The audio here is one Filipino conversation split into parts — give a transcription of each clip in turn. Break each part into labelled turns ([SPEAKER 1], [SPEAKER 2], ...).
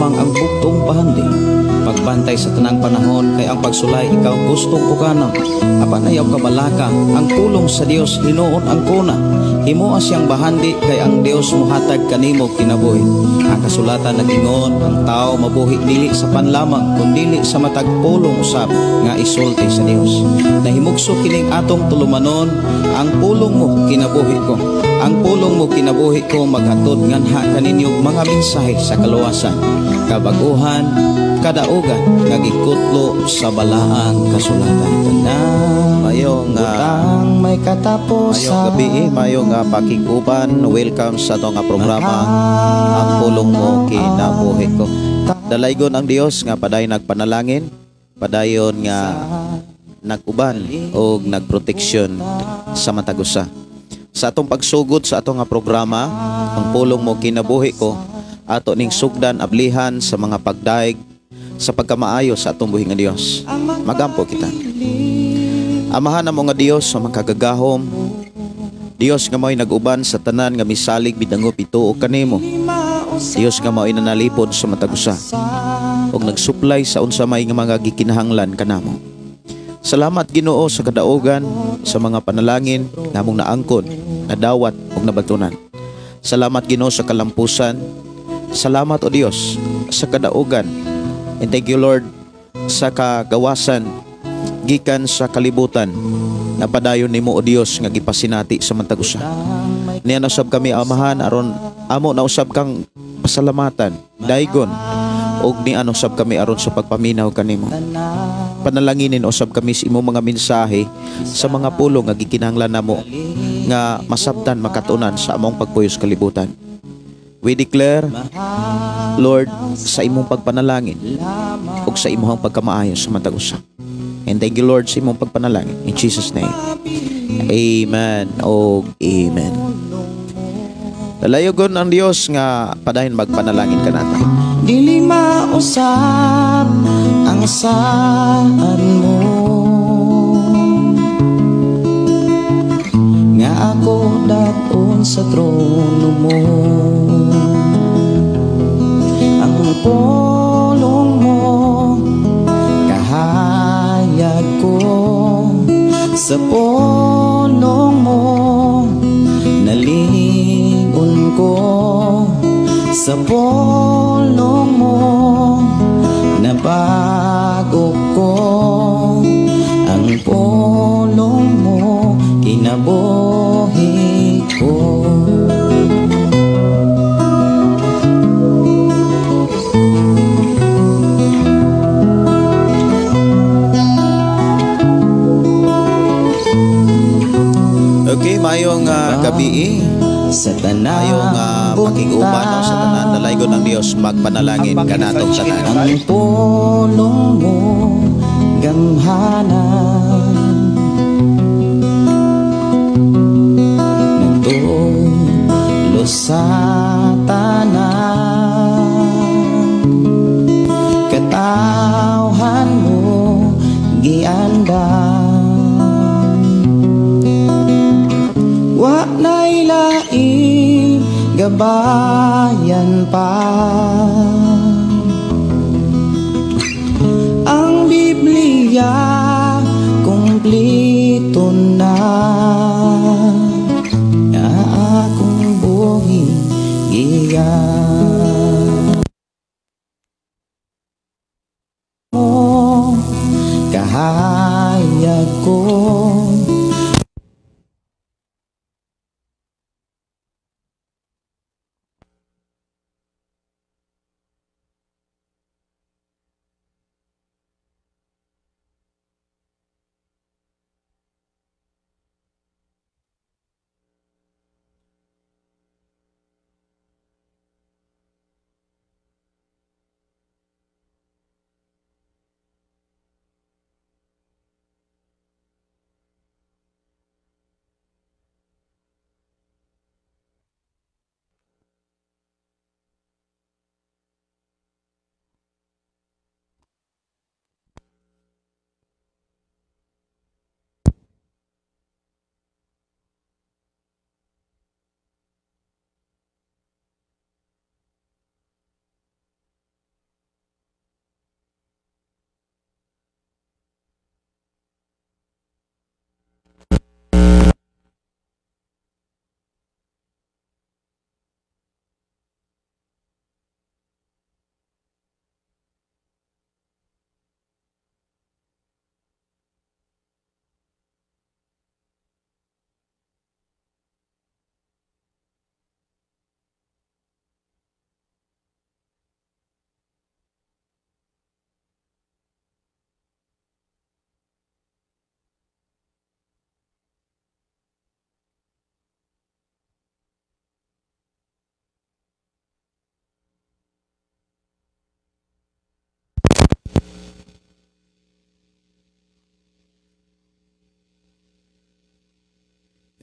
[SPEAKER 1] lamang ang buktong bahandi. Pagbantay sa tanang panahon kay ang pagsulay ikaw gustong ukanang. Apan ayaw kabalaka ang pulong sa Dios hinuon ang kuna. Himo siyang bahandi kay ang Dios muhatag kanimo kinabuhi. Ang kasulatan nagingon ang tao mabuhi dili sa panlamang kundi sa matag pulong usab nga isulti sa Dios. Nahimugso kining atong tulumanon ang pulong mo kinabuhi ko. Ang pulong mo kinabuhi ko maghatod nganha kaninyong mga mensahe sa kaluwasan, kabaguhan, kadaugan nga gikutlo sa balaang kasulatan.
[SPEAKER 2] Mayong
[SPEAKER 1] may katapusan.
[SPEAKER 2] gabi, mayong pakiguban. Welcome sa itong programa Ang Pulong Mo Kinabuhi Ko. Dalaygon ang Dios nga paday nagpanalangin, padayon nga naguban o nagproteksyon sa matagusa. Sa atong pagsugod sa atong programa Ang Pulong Mo Kinabuhi Ko, ato ning sugdan ablihan sa mga pagdaig sa pagkamaayo sa atong buhi nga Dios. Magampo kita. Amahan na mo nga Dios sa makagagahom, Dios nga mao'y nag-uban sa tanan nga misalig bidangop ituo kanimo. Dios nga mao'y nanalipod sa matagusa ug nagsuplay sa unsa may nga mga gikinahanglan kanamo. Salamat Ginoo sa kadaugan sa mga panalangin nga among naangkon, nadawat ug nabatunan. Salamat Ginoo sa kalampusan. Salamat o Dios sa kadaugan. And thank you Lord sa kagawasan gikan sa kalibutan na padayon nimo o Dios nga gipasinati sa matagusa. Niya nasab kami amahan aron amo na usab kang pasalamatan, daygon og ni ano sab kami aron sa pagpaminaw kanimo. Panalanginin usab kami sa imong mga mensahe sa mga pulong nga gikinahanglan namo nga masabtan makatunan sa among pagpuyo sa kalibutan. We declare, Lord, sa imong pagpanalangin ug sa imong pagkamaayo sa matagusa. And thank you Lord sa imong pagpanalangin. In Jesus' name. Amen o Amen. Dalayogon ang Dios nga padayon magpanalangin kanata.
[SPEAKER 1] Dili mausap ang saan mo nga ako daton sa trono mo. Ang pulong mo kahayag ko, sa pulong mo nalingon ko, sa pulong mo nabago ko. Ang pulong mo kinabuhi ko.
[SPEAKER 2] Okay, mayong gabi.
[SPEAKER 1] Sa tanang
[SPEAKER 2] Mayong pakiguban no, sa tanan dalaygon ng Dios magpanalangin kanatong sa tanan.
[SPEAKER 1] ang pulong mo gamhanan nagtulo sa tanan katawhan mo giandan wa na'y laing gabayan pa. Ang Biblia kumplito na nga akong buhi iyan mo kahayag ko.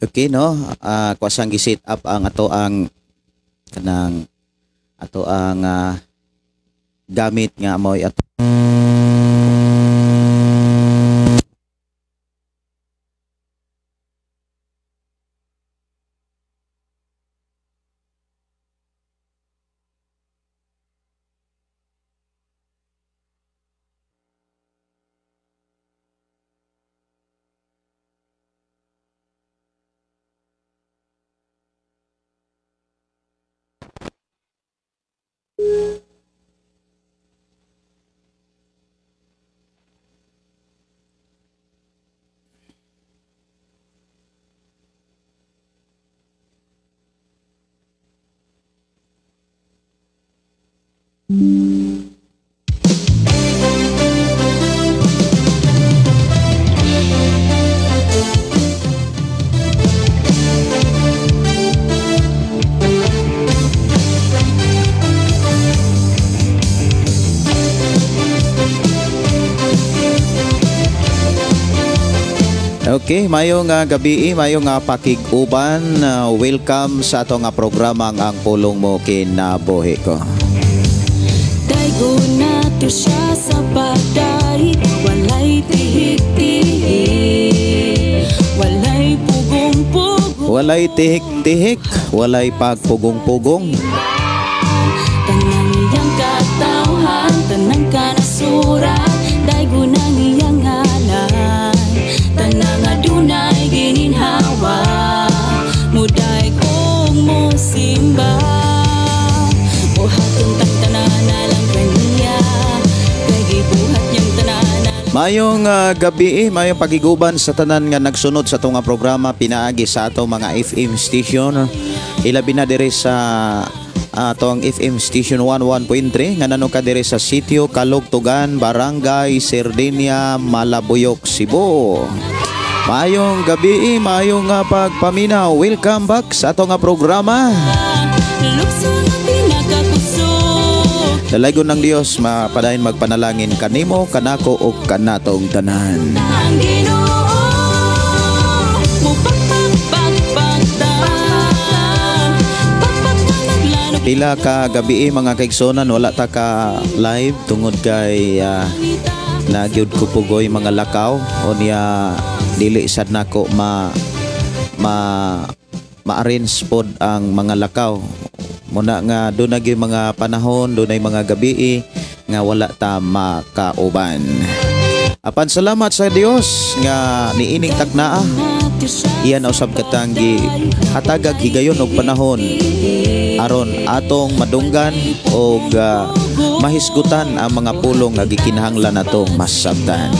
[SPEAKER 2] Okay, no? Kuasang gi-set up ang ato ang kanang ato ang gamit nga moy ato. Okay, mayong gabi, mayong pakig-uban. Welcome sa ato nga programa ang pulong mo kinabuhi ko.
[SPEAKER 3] Daigo na to siya sa bagay, walay tihik-tihik, walay pugong-pugong,
[SPEAKER 2] Walay tihik-tihik, walay pagpugong-pugong.
[SPEAKER 3] tanang iyang katawhan, tanang kanasurat, daigo ng iyang halan, tanang adunay gininhawa, muday kong mo simba, buhatong tanan na lang kaniya, kay gibuhat niyang tanan.
[SPEAKER 2] Mayong gabi, mayong pagiguban sa tanan nga nagsunod sa itong programa pinaagi sa atong mga FM station. Ilabi na dire sa atong FM station 11.3 nga nanoka dire sa sitio Kalugtugan, Barangay Sardinia, Malabuyok, Cebu. Mayong gabi, mayong pagpaminaw. Welcome back sa atong programa.
[SPEAKER 3] Lukso na pinakakusog,
[SPEAKER 2] Dalaygon ng Dios mapadayon magpanalangin kanimo, kanako o kanatong tanan.
[SPEAKER 3] ang Ginoo mupagpagpagpagta, pagpagpaglanog
[SPEAKER 2] Pila ka gabi mga kaigsonan wala ta ka live tungod kay nagyud ko pugoy mga lakaw o niya dili sad nako ma-arrange pod ang mga lakaw. Muna nga doon na gyud mga panahon, doon ay mga gabi nga wala ta makauban. Apan salamat sa Dios nga niining taknaa. Iyan usab katanggi hatagag higayon og panahon aron atong madunggan og mahisgutan ang mga pulong nga gikinahanglan natong masabtan.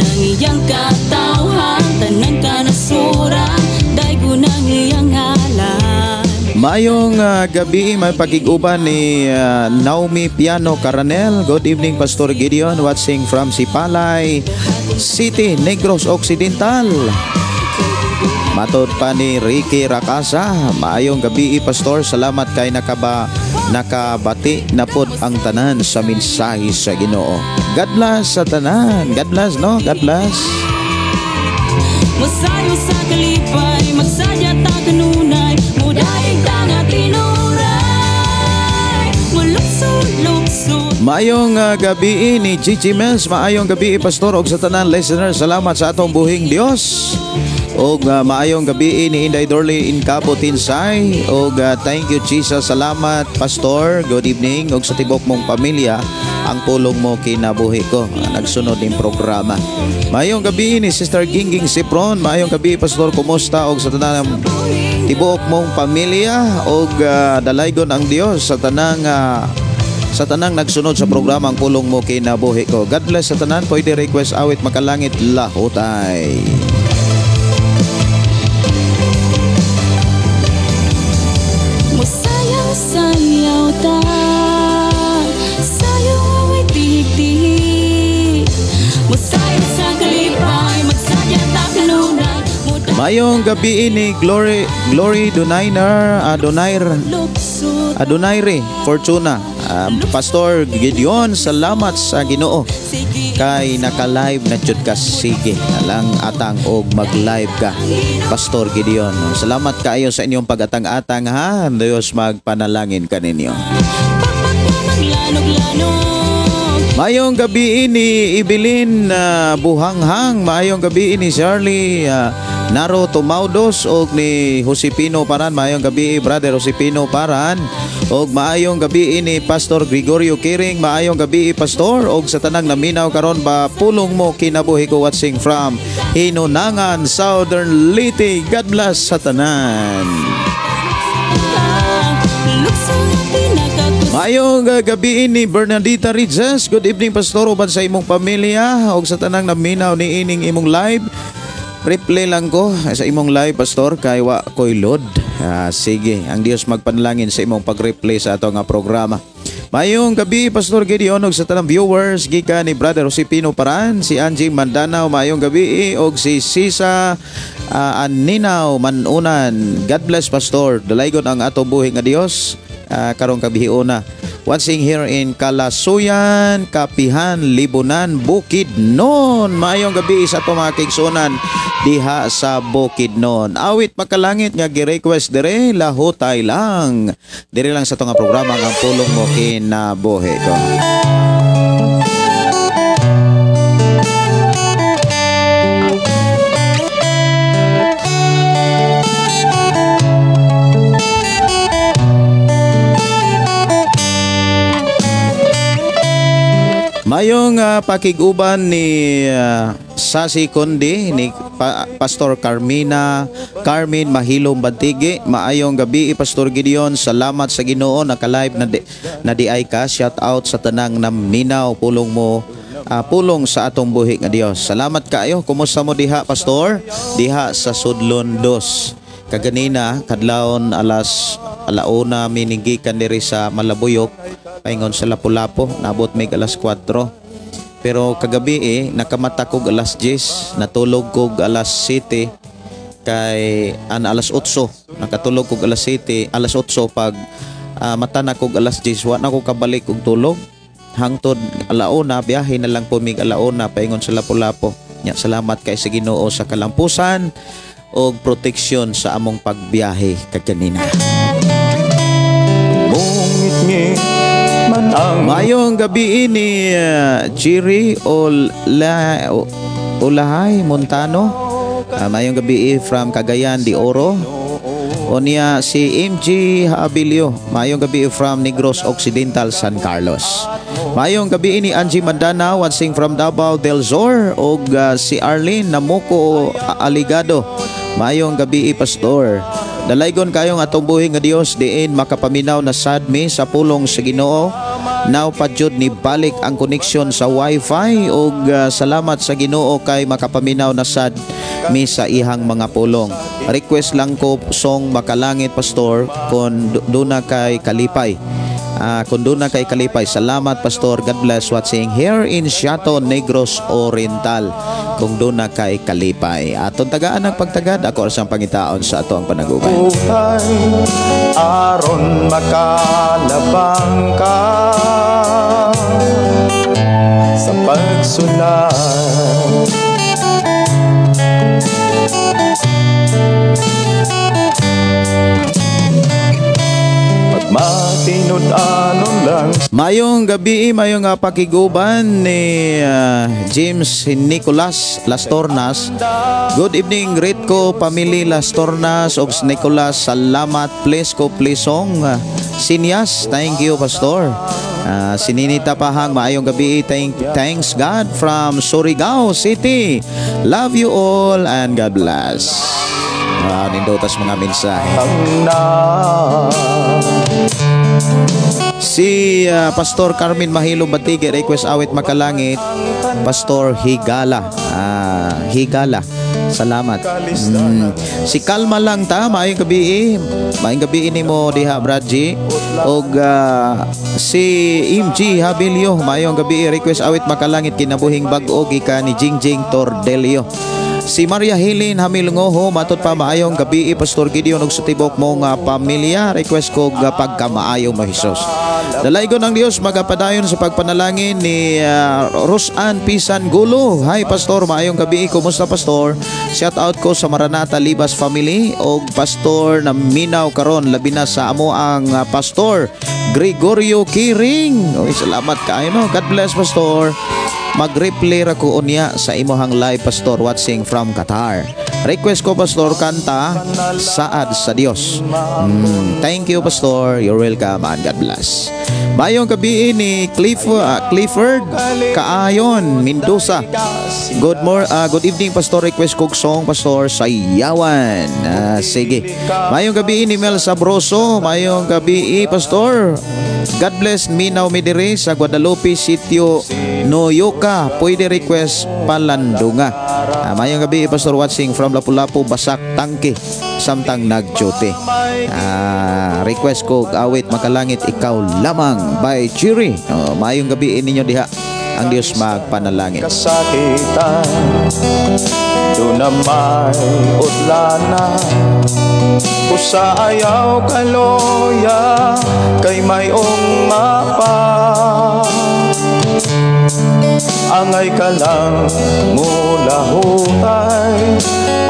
[SPEAKER 3] tanang iyang katawhan, tanang kanasurat, daigo ng iyang halan.
[SPEAKER 2] Mayong gabi, may pagiguban ni Naomi Piano Caranel. Good evening, Pastor Gideon, watching from Sipalay City, Negros Occidental. Matod pa ni Ricky Racasa. Maayong gabi, Pastor. Salamat kay nakabati na pod ang tanan sa mensahe sa Ginoo. God bless sa tanan. God bless, no? God bless.
[SPEAKER 3] Masayo sa kalipay, magsadya ta kanunay, mudayang tanga tinuray, mulukso-lukso.
[SPEAKER 2] Maayong gabi ni Gigi Mels. Maayong gabi, Pastor, og sa tanan listener. Salamat sa atong buhing Dios. Og maayong gabi ni Inday Dorley in Cabo Tinsay. Og thank you Jesus. Salamat Pastor. Good evening og sa tibok mong pamilya. Ang pulong mo kinabuhi ko. Nagsunod ning programa. Maayong gabi ni Sister Gingging Sipron. Maayong gabi Pastor. Kumusta og sa tanan tibok mong pamilya og dalaygon ang Dios sa tanang nagsunod sa programa ang pulong mo kinabuhi ko. God bless sa tanan. Pwede request awit makalangit lahutay.
[SPEAKER 3] Sayaw ta, sayaw away tihik-tihik, musayaw sa kalipay, magsadya ta kanunay,
[SPEAKER 2] Mayong gabi ni Glory Donaire
[SPEAKER 3] lukso.
[SPEAKER 2] Donaire Fortuna. Pastor Gideon, salamat sa Ginoo kay naka-live na jud ka. Sige alang atang og mag-live ka, Pastor Gideon. Salamat kaayo sa inyong pag-atang-atang ha. Diyos magpanalangin kaninyo. Mayong gabi ini Ibilin Buhanghang, mayong gabi ini Charlie Naro Tumaudos og ni Josepino Paran. Mayong gabi Brother Josepino Paran. Og maayong gabi ini Pastor Gregorio Kiring. Maayong gabi Pastor og sa tanang naminaw karon ba pulong mo kinabuhi ko watching from Hinunangan, Southern Leyte. God bless sa tanan. Mayong gabi ni Bernadita Rizas. Good evening Pastor uban sa imong pamilya og sa tanang naminaw ni ining imong live. Replay lang ko sa imong live Pastor kay wa koy load. Sige, ang Dios magpanalangin sa imong pag-replay sa ato nga programa. Mayong gabi Pastor Gideon og sa tanang viewers gikan ni Brother Josepino Paran, si Angie Mandanao. Mayong gabi og si Sisa Aninaw Manunan. God bless Pastor. Dalaygon ang ato buhi nga Dios karong kabihiuna. Watching here in Kalasuyan, Kapihan, Libunan, Bukidnon. Maayong gabi sa ato mga kaigsunan diha sa Bukidnon. Awit makalangit nga gi-request dire lahutay lang. Dire lang sa ato nga programa ang pulong mo kinabuhi ko. Mayong pakiguban ni Sasi Kundi ni Pastor Carmen Mahilom Bantigi. Maayong gabi Pastor Gideon. Salamat sa Ginoo naka-live na di ay ka. Shout out sa tanang naminaw pulong mo pulong sa atong buhi nga Dios. Salamat kaayo. Kumusta mo diha Pastor? Diha sa Sudlon 2. Kaganina kadlawon alas alauna miningikan diri sa Malabuyok paingon sa Lapu-Lapu, nabot mig alas 4. Pero kagabi nakamata kog alas 10, natulog kog alas 7 kay alas 8. Nakatulog kog alas 7, alas 8 pag mata na kog alas 10, wa na ko kabalik og tulog. Hangtod alauna biyahe na lang po mig alauna paingon sa Lapu-Lapu. Nya salamat kay sa Ginoo sa kalampusan og proteksyon sa among pagbiyahe kaganina. Mayong gabi ni Chiri Ulahay Montano. Mayong gabi from Cagayan de Oro. Onya si MG Habilio. Mayong gabi from Negros Occidental, San Carlos. Mayong gabi ni Angie Mandana watching from Davao del Sur og si Arlene Namuko Aligado. Mayong gabi Pastor. Dalaygon kayong atong buhi nga Dios diin makapaminaw na sadmi sa pulong sa Ginoo. Now padyod ni balik ang koneksyon sa Wi-Fi og salamat sa Ginoo kay makapaminaw na sad mi sa ihang mga pulong. Request lang ko song Makalangit Pastor kung duna kay Kalipay. Kung doon na kay Kalipay. Salamat Pastor. God bless watching here in Siato Negros Oriental. Kung doon na kay Kalipay. Atong tagaan ng pagtagad. Ako ang pangitaon sa ato ang panaguban.
[SPEAKER 4] Aron makalabang ka sa pagsulat. Matinud-anon lang.
[SPEAKER 2] Mayong gabi, mayong pakiguban ni James Nicolas Lastornas. Good evening, Ritko, Pamili Lastornas og Nicolas. Salamat, please ko plisong. Sinyas, thank you, Pastor. Sininita Pahang, maayong gabi. Thanks God from Surigao City. Love you all and God bless. Nindotas mga mensahe. Si Pastor Carmen Mahilo Batige request awit Makalangit. Pastor Higala. Higala. Salamat. Si Kalma lang ta, maayong gabi. Maayong gabi ni mo diha Bradji. Og si MG Habilio, maayong gabi request awit Makalangit kinabuhing bag-o gikan ni Jingjing Tordelio. Si Maria Helene Hamilngoho, matot pa maayong gabi Pastor Gideon og sa tibok mong pamilya. Request ko pagkamaayong mo Hesus. Dalaygon ang Dios magapadayon sa pagpanalangin ni Rosan Pisan Gulo. Hi Pastor, maayong gabi. Kumusta Pastor? Shout out ko sa Maranata Libas family og Pastor na minaw karon labi na sa amo ang Pastor Gregorio Kiring. Oy, salamat kaayo no. God bless Pastor. Mag-replay ra ko unya sa imuhang live Pastor watching from Qatar. Request ko Pastor kanta Saad sa Dios. Thank you Pastor. You're welcome and God bless. Mayong gabi ni Clifford Kaayon Mendoza. Good evening Pastor. Request kog song Pastor Sayawan. Sige. Mayong gabi ni Mel Sabroso. Mayong gabi Pastor. God bless Minaw Midiri sa Guadalupe Sitio Noyoka. Pwede request Palandunga. Mayong gabi Pastor watching from Lapu-Lapu Basak Tangke samtang nagjote. Request ko awit makalangit ikaw lamang by Chiri. Mayong gabi ninyo diha. Ang Dios magpanalangin.
[SPEAKER 4] Kasakitan, doon na may udlana. Usa ayaw kaloya, kay mayong mapa. Angay ka lang mula hutay,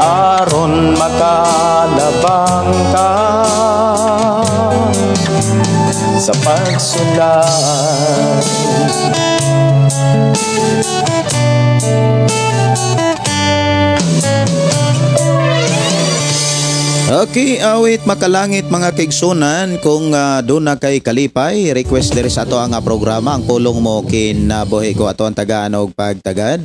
[SPEAKER 4] aron makalabang ka sa pagsulat.
[SPEAKER 2] Okay, awit makalangit mga kaigsunan kung doon na kay kalipay, request diri sa ato ang programa ang pulong mo kinabuhi ko ato ang tagaan og pagtagad.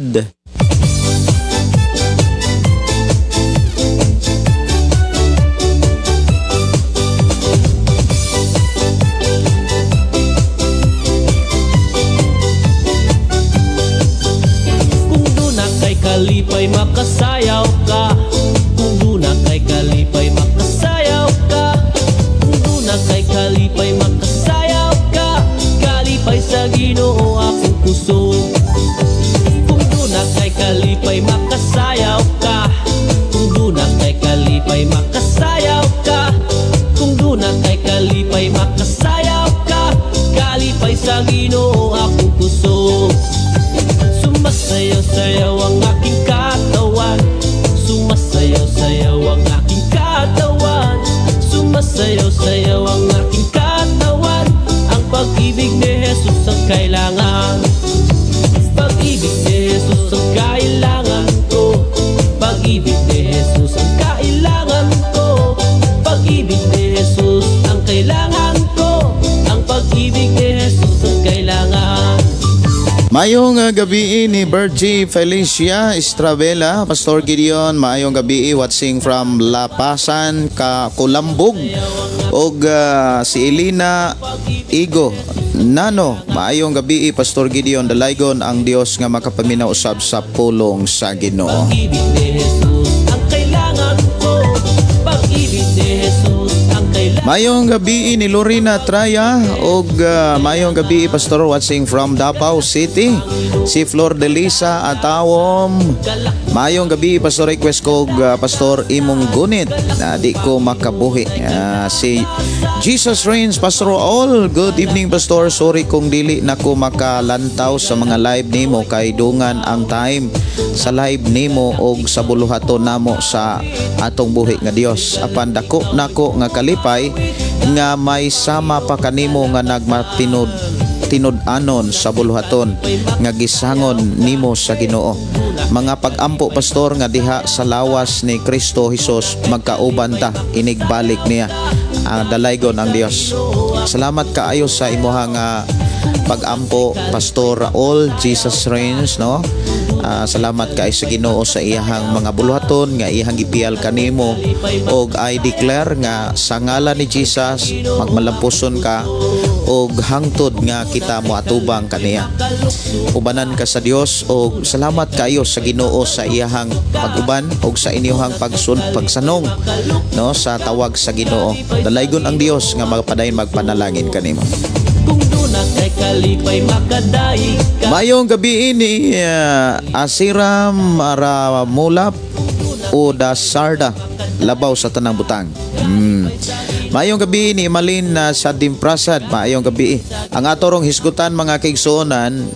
[SPEAKER 3] Kung doon na kay kalipay makasayaw ka. Kung doon na kay kalipay makasayaw ka. Kung doon na kay kalipay makasayaw ka. Kalipay sa Ginoo akong puso. Kung doon na kay kalipay makasayaw ka. Kung doon na kay kalipay makasayaw ka. Kung doon na kay kalipay makasayaw ka. Kalipay sa Ginoo akong puso. Sumasayaw-sayaw ang aking katawan. Sumasayaw-sayaw ang aking katawan. Sumasayaw-sayaw ang aking katawan. Ang pag-ibig ni Jesus ang kailangan. Pag-ibig ni Jesus ang kailangan ko. Pag-ibig ni Jesus ang kailangan ko. Pag-ibig ni Jesus ang kailangan ko. Ang pag-ibig ni Jesus ang kailangan.
[SPEAKER 2] Mayong gabi ni Bergie Felicia Estrabela, Pastor Gideon, mayong gabi watching from Lapasan, Kulambog, og si Elina Igo Nano, maayong gabi Pastor Gideon, dalaygon ang Dios nga makapaminaw usab sa pulong sa Ginoo.
[SPEAKER 3] Pag-ibig ni Jesus ang kailangan ko. Pag-ibig ni Jesus ang kailangan.
[SPEAKER 2] Mayong gabi ni Lorena Traya og mayong gabi Pastor watching from Davao City, si Flor de Lisa Atawom. Mayong gabi Pastor, request ko Pastor Imong Gunit na di ko makabuhi. Si Jesus Reigns Pastor All, good evening Pastor. Sorry kung dili na ko makalantaw sa mga live nimo kay dungan ang time sa live nimo og sa buluhaton namo sa atong buhi nga Dios. Apan dako nako nga kalipay nga may sama pa kanimo nga tinud-anon sa buluhaton nga gisangon nimo sa Ginoo. Mga pag-ampo Pastor nga diha sa lawas ni Kristo Jesus magkauban ta inigbalik niya. Dalaygon ang Dios. Salamat kaayo sa imuhang pag-ampo Pastor Raul Jesus Reigns, no? Salamat kay sa Ginoo sa iyahang mga buluhaton nga iyang gipiyal kanimo, og I declare nga sa ngalan ni Jesus magmalampuson ka og hangtod nga kita mo atubang kaniya. Ubanan ka sa Dios og salamat kayo sa Ginoo sa iyahang pag-uban og sa inyong pagsanong, no, sa tawag sa Ginoo. Dalaygon ang Dios nga magpadayon magpanalangin kanimo.
[SPEAKER 3] Kung doon na kay kalipay makadaig ka.
[SPEAKER 2] Mayong gabi ni Asiram Maramulap o Dasarda, labaw sa tanang butang. Maayong gabi ni Malin na sa Dimprasad. Maayong gabi. Ang atorong hisgutan mga kaigsuonan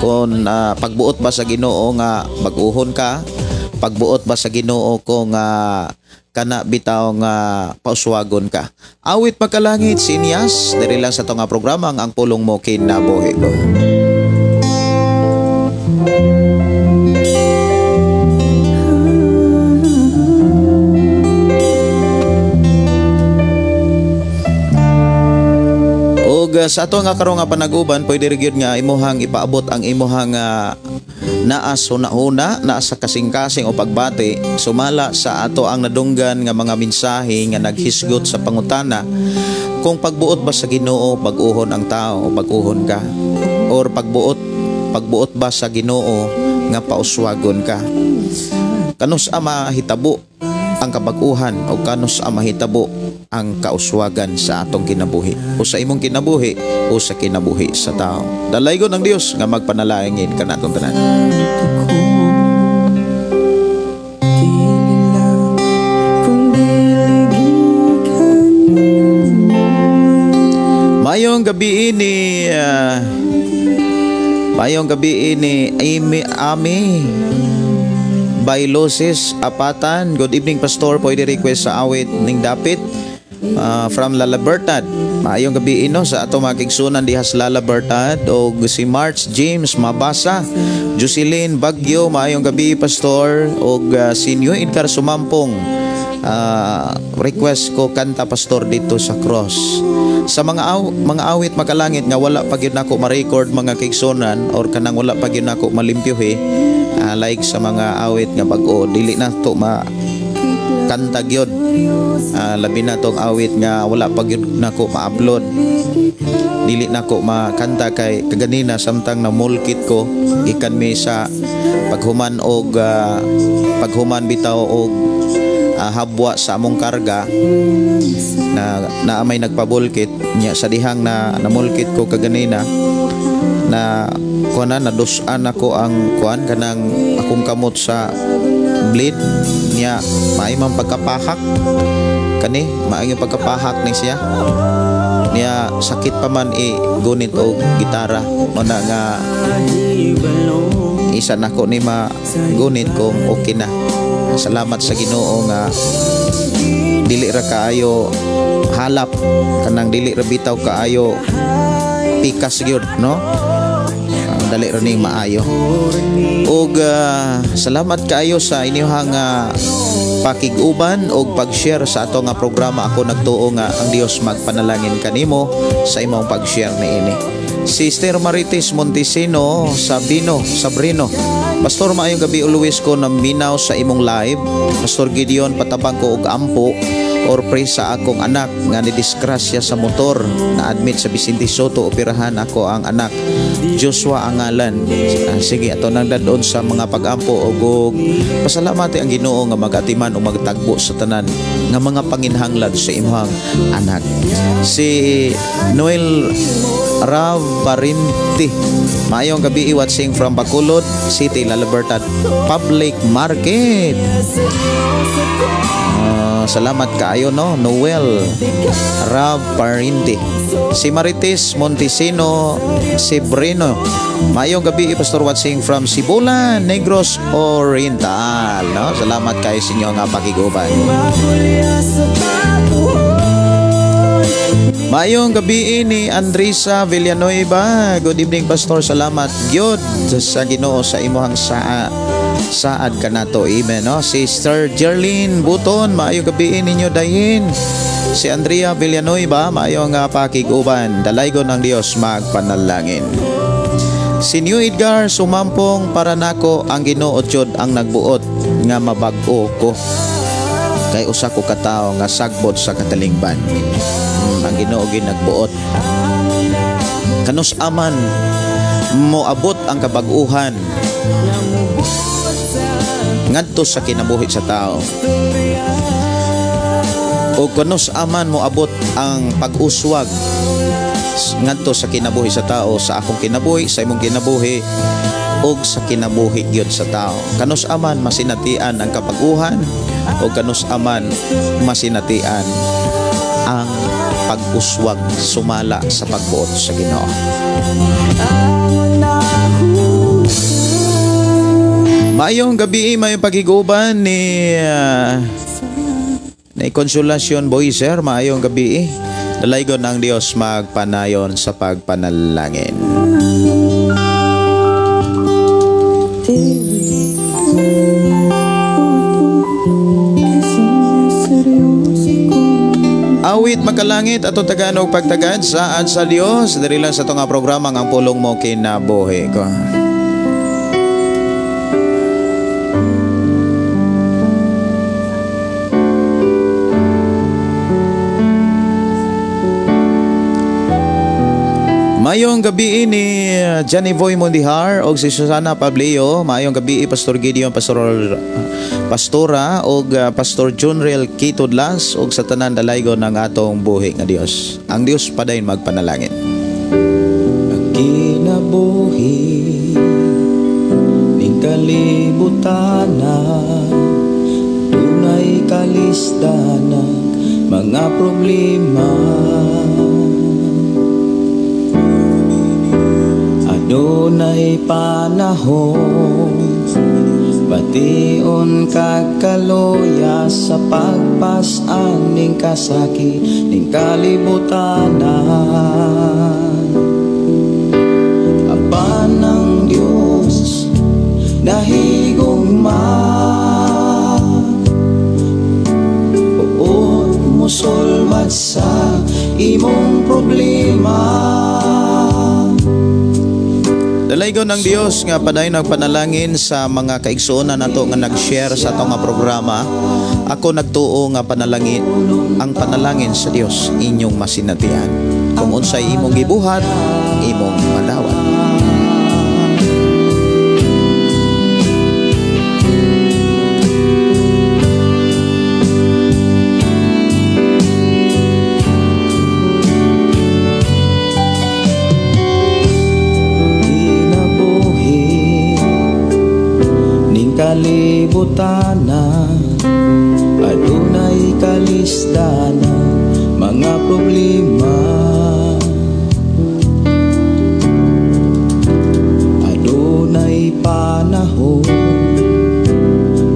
[SPEAKER 2] kung pagbuot ba sa Ginoo nga baguhon ka, pagbuot ba sa Ginoo kung kana bitaw nga pauswagon ka. Awit magkalangit sinyas diri lang sa to nga programa ang pulong mo kinabuhi ko. Sa ato nga karon nga panaguban pwede rin yun nga imuhang ipaabot ang imuhang naa sunahuna naa sa kasing-kasing o pagbati sumala sa ato ang nadunggan nga mga mensahe nga naghisgot sa pangutana kung pagbuot ba sa Ginoo baguhon ang tao o baguhon ka or pagbuot ba sa Ginoo nga pauswagon ka. Kanus ama hitabo ang kabaguhan o kanus ama hitabo ang kauswagan sa atong kinabuhi o sa imong kinabuhi o sa kinabuhi sa tao. Dalaygon ng Dios nga magpanalangin kanatong tanan. Mayong gabi ini Ami Bailosis Apatan. Good evening Pastor, pwede request sa awit ning dapit from Lalabertad. Maayong gabi ino sa ato mga kigsunan dihas Lalabertad o si March James Mabasa, Jocelyn Bagyo. Maayong gabi Pastor o si New Edgar Sumampong. Request ko kanta Pastor dito sa cross. Sa mga awit makalangit nga wala pa gyud nako ma-record mga kigsunan or kanang wala pa gyud nako malimpyohi, like sa mga awit nga bag-o dili na to kanta gyud. Labi na tong awit nga wala pa gyud nako ma-upload, dili nako makanta kay kaganina samtang na mulkit ko gikan mi sa paghuman bitaw og habwa sa among karga na may nagpabulkit nya sa dihang na namulkit ko kaganina na kuana nadusan ako ang kuan kanang akong kamot sa bleed nya maay man pagkapahak kani maay yung pagkapahak ni siya niya sakit pa man gunit og gitara una nga isa nako ni magunit kung okay na. Salamat sa Ginoo nga dili ra kaayo halap kanang dili ra bitaw kaayo pikas gyud no, dali ra ning maayo ug salamat kaayo sa inyong pakiguban og pag-share sa ato nga programa. Ako nagtuo nga ang Dios magpanalangin kanimo sa imong pag-share niini. Sister Marites Montesino Sabrino, Pastor maayong gabi always ko naminaw sa imong live. Pastor Gideon patabang ko og ampo or pray sa akong anak nga nidisgrasya sa motor na admit sa Vicente Soto. Operahan ako ang anak Joshua ang ngalan. Sige ato nang dadon sa mga pagampo og pasalamati ang Ginoo nga magatiman o magtagbo sa tanan nga mga panginhanglan sa imong anak. Si Noel Rav Parinti, maayong gabi watching from Bacolod City, Lalabertad Public Market. Salamat kaayo no, Noel Rav Parinti. Si Marites Montesino Sebrino, maayong gabi Pastor watching from Sibulan, Negros Oriental no. Salamat kayo sa inyo nga pakiguban. Mayong gabi ni Andrisa Villanueva. Good evening Pastor. Salamat gyud sa Ginoo sa imong saad kanato. Amen no. Sister Jerlyn Buton, maayong gabi ninyo dahin. Si Andrea Villanueva, maayong pakiguban. Dalaygon ng Dios magpanalangin. Si New Edgar Sumampong, para nako ang Ginoo jud ang nagbuot nga mabag-o ko kay usa ko katawo nga sagbot sa katalingban. Ang Ginoo ginagbuot kanus aman moabot ang kabag-uhan ngadto sa kinabuhi sa tao o kanus aman moabot ang pag-uswag ngadto sa kinabuhi sa tao, sa akong kinabuhi, sa imong kinabuhi og sa kinabuhi gyud sa tao. Kanus aman masinatian ang kapaguhan o kanus aman masinatian ang pag-uswag sumala sa pagbuot sa Ginoo. Mayong gabi, mayong pagiguban ni Konsolasyon Boyser. Mayong gabi, dalaygon ng Dios magpanayon sa pagpanalangin. Awit makalangit at Tagalog pagtagad saan sa Dios. Diri lang sa itong programa ang pulong mo kinabuhi ko. Mayong gabi ni Janivoy Mondihar o si Susana Pableo. Mayong gabi Pastor Gideon Pastora o Pastor Junrel Kitudlas o sa tanan dalaygon ng atong buhi nga Dios. Ang Dios padayon magpanalangin.
[SPEAKER 1] Ang kinabuhi ning kalibutan dunay kalisdanan mga problema. Adunay panahon bation kagkaloya sa pagpasan ning kasakit ning kalibutanan. Apan ng Dios nahigugma, uot musulbad sa imong problema.
[SPEAKER 2] Dalaygon ng Dios nga padayon nagpanalangin sa mga kaigsuonan nato nga nag-share sa atong nga programa. Ako nagtuo nga panalangin, ang panalangin sa Dios inyong masinatian. Kung unsay imong gibuhat, imong malawat.
[SPEAKER 1] Kalibutana adunay kalisdana mga problema. Adunay panahon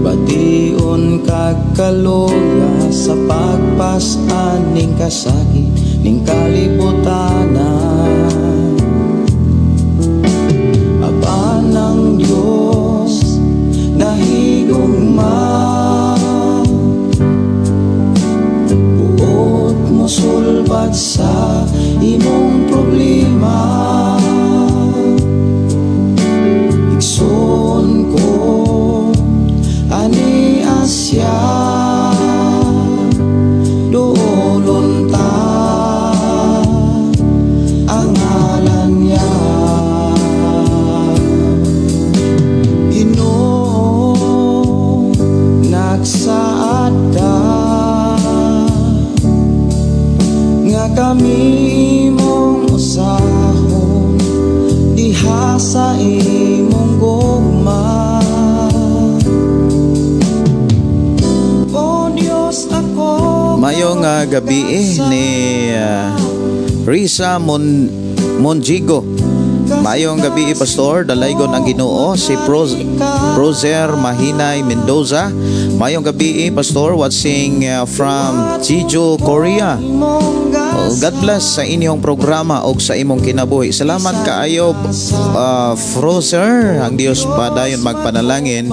[SPEAKER 1] bation kagkaloya sa pagpasan ning kasakit ning kalibutanan. Apan ng Dios nahigugma, buot musulbad sa imong problema. Igsoon ko ani asya, doolon ta ang ngalan niya. Nagsaad ka nga kami mong usahon diha sa imong gugma. O Dios ako
[SPEAKER 2] Mayong gabi ni Risa Monjigo. Mayong gabi Pastor, dalaygon ang Ginoo si Prozer Mahinay Mendoza. Mayong gabi Pastor, watching from Jeju, Korea. God bless sa inyong programa o sa imong kinabuhi. Salamat kaayo Prozer. Ang Dios padayon magpanalangin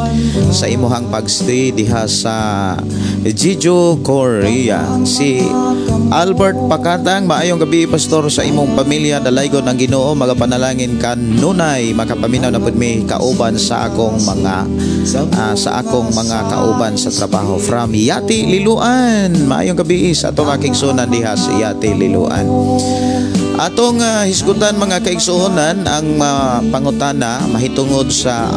[SPEAKER 2] sa imuhang pagstay diha sa Jeju, Korea. Si Albert Pakatang, maayong gabi Pastor sa imong pamilya, dalaygon ang Ginoo magapanalangin kanunay makapaminaw na pud mi kauban sa akong mga kauban sa trabaho from Yati Liluan. Maayong gabi sa atong aking sunan diha sa Yati Liluan. Atong hisgutan mga kaigsuonan ang pangutana mahitungod sa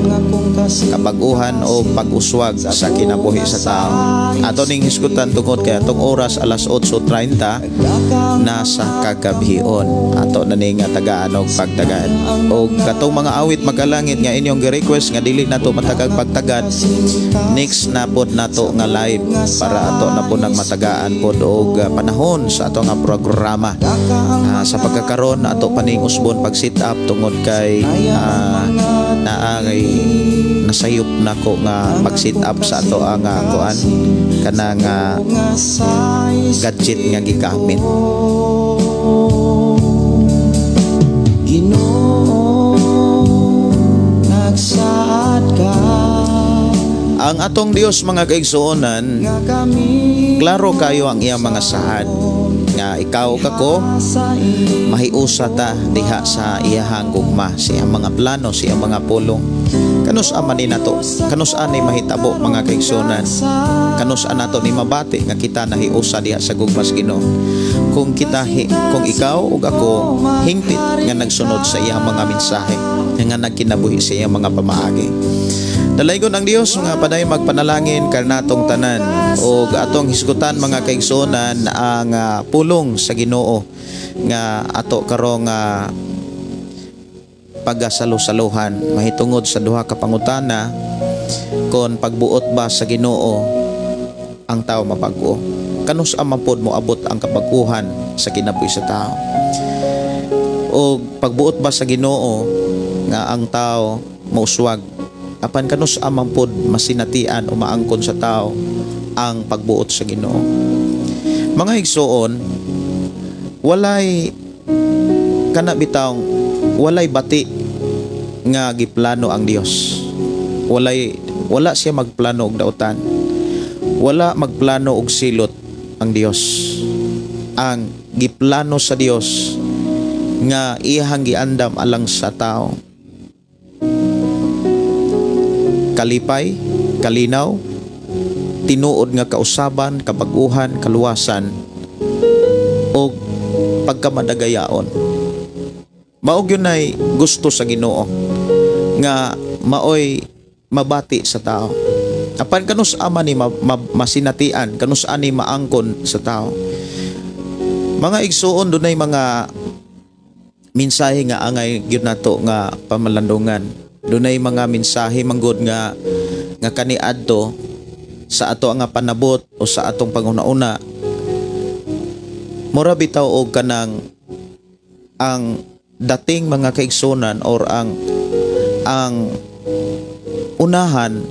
[SPEAKER 2] kabag-uhan o pag-uswag sa kinabuhi sa tao. Ato ning hisgutan tungod kay atong oras alas 8:30 nasa kagabhion. Ato na ning tagaan og pagtagad. O katong mga awit magkalangit nga inyong gi-request nga dili nato matagag pagtagad, next na pod nato nga live para ato na po nang matagaan pod og panahon sa ato nga programa. Sa pagkakaroon na ato paning usbon pag sit up tungod kay naangay nasayop na ko nga pag sit up sa ato ang kuan kanang gadget nga gigamit. Ang atong Dios mga kaigsuonan, klaro kayo ang iyang mga saad nga ikaw kako mahiusa ta diha sa iyahang gugma, sa iyang mga plano, sa iyang mga pulong. Kanus aman ni nato, kanus ani mahitabo mga kaigsuonan, kanus nato ni mabati nga kita nahiusa diha sa gugma sa Ginoo. Kung ikaw ug ako hingpit nga nagsunod sa iyang mga mensahe nga nagkinabuhi sa iyang mga pamaagi. Dalaygon ang Dios nga paday magpanalangin kanatong tanan o atong hisgutan mga kaigsuonan ang pulong sa Ginoo nga ato karong pagasalusaluhan mahitungod sa duha ka pangutana kon pagbuot ba sa Ginoo ang tao mabag-o. Kanus amapod mo abot ang kabaguhan sa kinabuhi sa tao. O pagbuot ba sa Ginoo nga ang tao mauswag, apan kanus amampod masinatian o maangkon sa tao ang pagbuot sa Ginoo. Mga igsoon, walay walay bati nga giplano ang Dios. Wala siya magplano og dautan. Wala magplano og silot ang Dios. Ang giplano sa Dios nga iyang giandam alang sa tao. Kalipay, kalinaw, tinuod nga kausaban, kabaguhan, kaluwasan o pagkamadagayaon. Maog yun ay gusto sa Ginoo nga maoy mabati sa tao. Apan kanus ama ni masinatian, kanus ani maangkon sa tao. Mga igsuon dunay mga mensahe nga angay gyud nato nga pamalandungan. Dunay mga mensahe manggod nga kaniadto sa ato nga panabot o sa atong panguna-una. Mura bitaw og kanang ang dating mga kaigsunan or ang unahan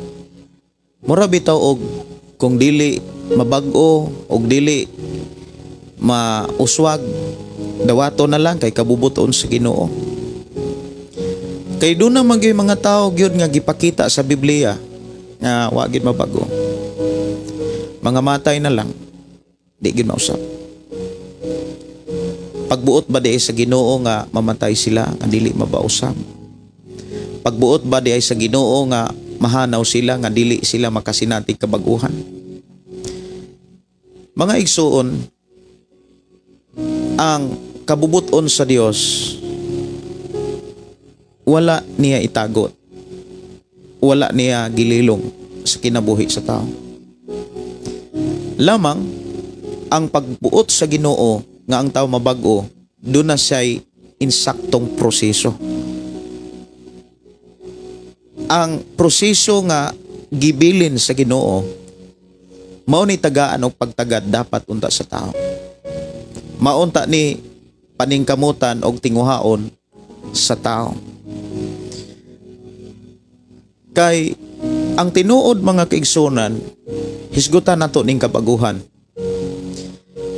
[SPEAKER 2] mura bitaw og kung dili mabag-o og dili mauswag dawato na lang kay kabubuton sa Ginoo. Kay doon na mga tao gyud nga gipakita sa Biblia nga wa gyud mabago. Mga matay na lang, di gyud mausap. Pagbuot ba di sa Ginoo nga mamatay sila nga dili mabausap? Pagbuot ba di sa Ginoo nga mahanaw sila nga dili sila makasinati kabaguhan? Mga igsuon, ang kabubuton sa Dios wala niya itagot. Wala niya gililong sa kinabuhi sa tao. Lamang ang pagbuot sa Ginoo nga ang tao mabag-o, doon na siya'y insaktong proseso. Ang proseso nga gibilin sa Ginoo mao ni tagaan og pagtagad dapat unta sa tao. Maunta ni paningkamutan og tinguhaon sa tao. Kay ang tinuod mga kaigsunan, hisgutan nato ning kabaguhan.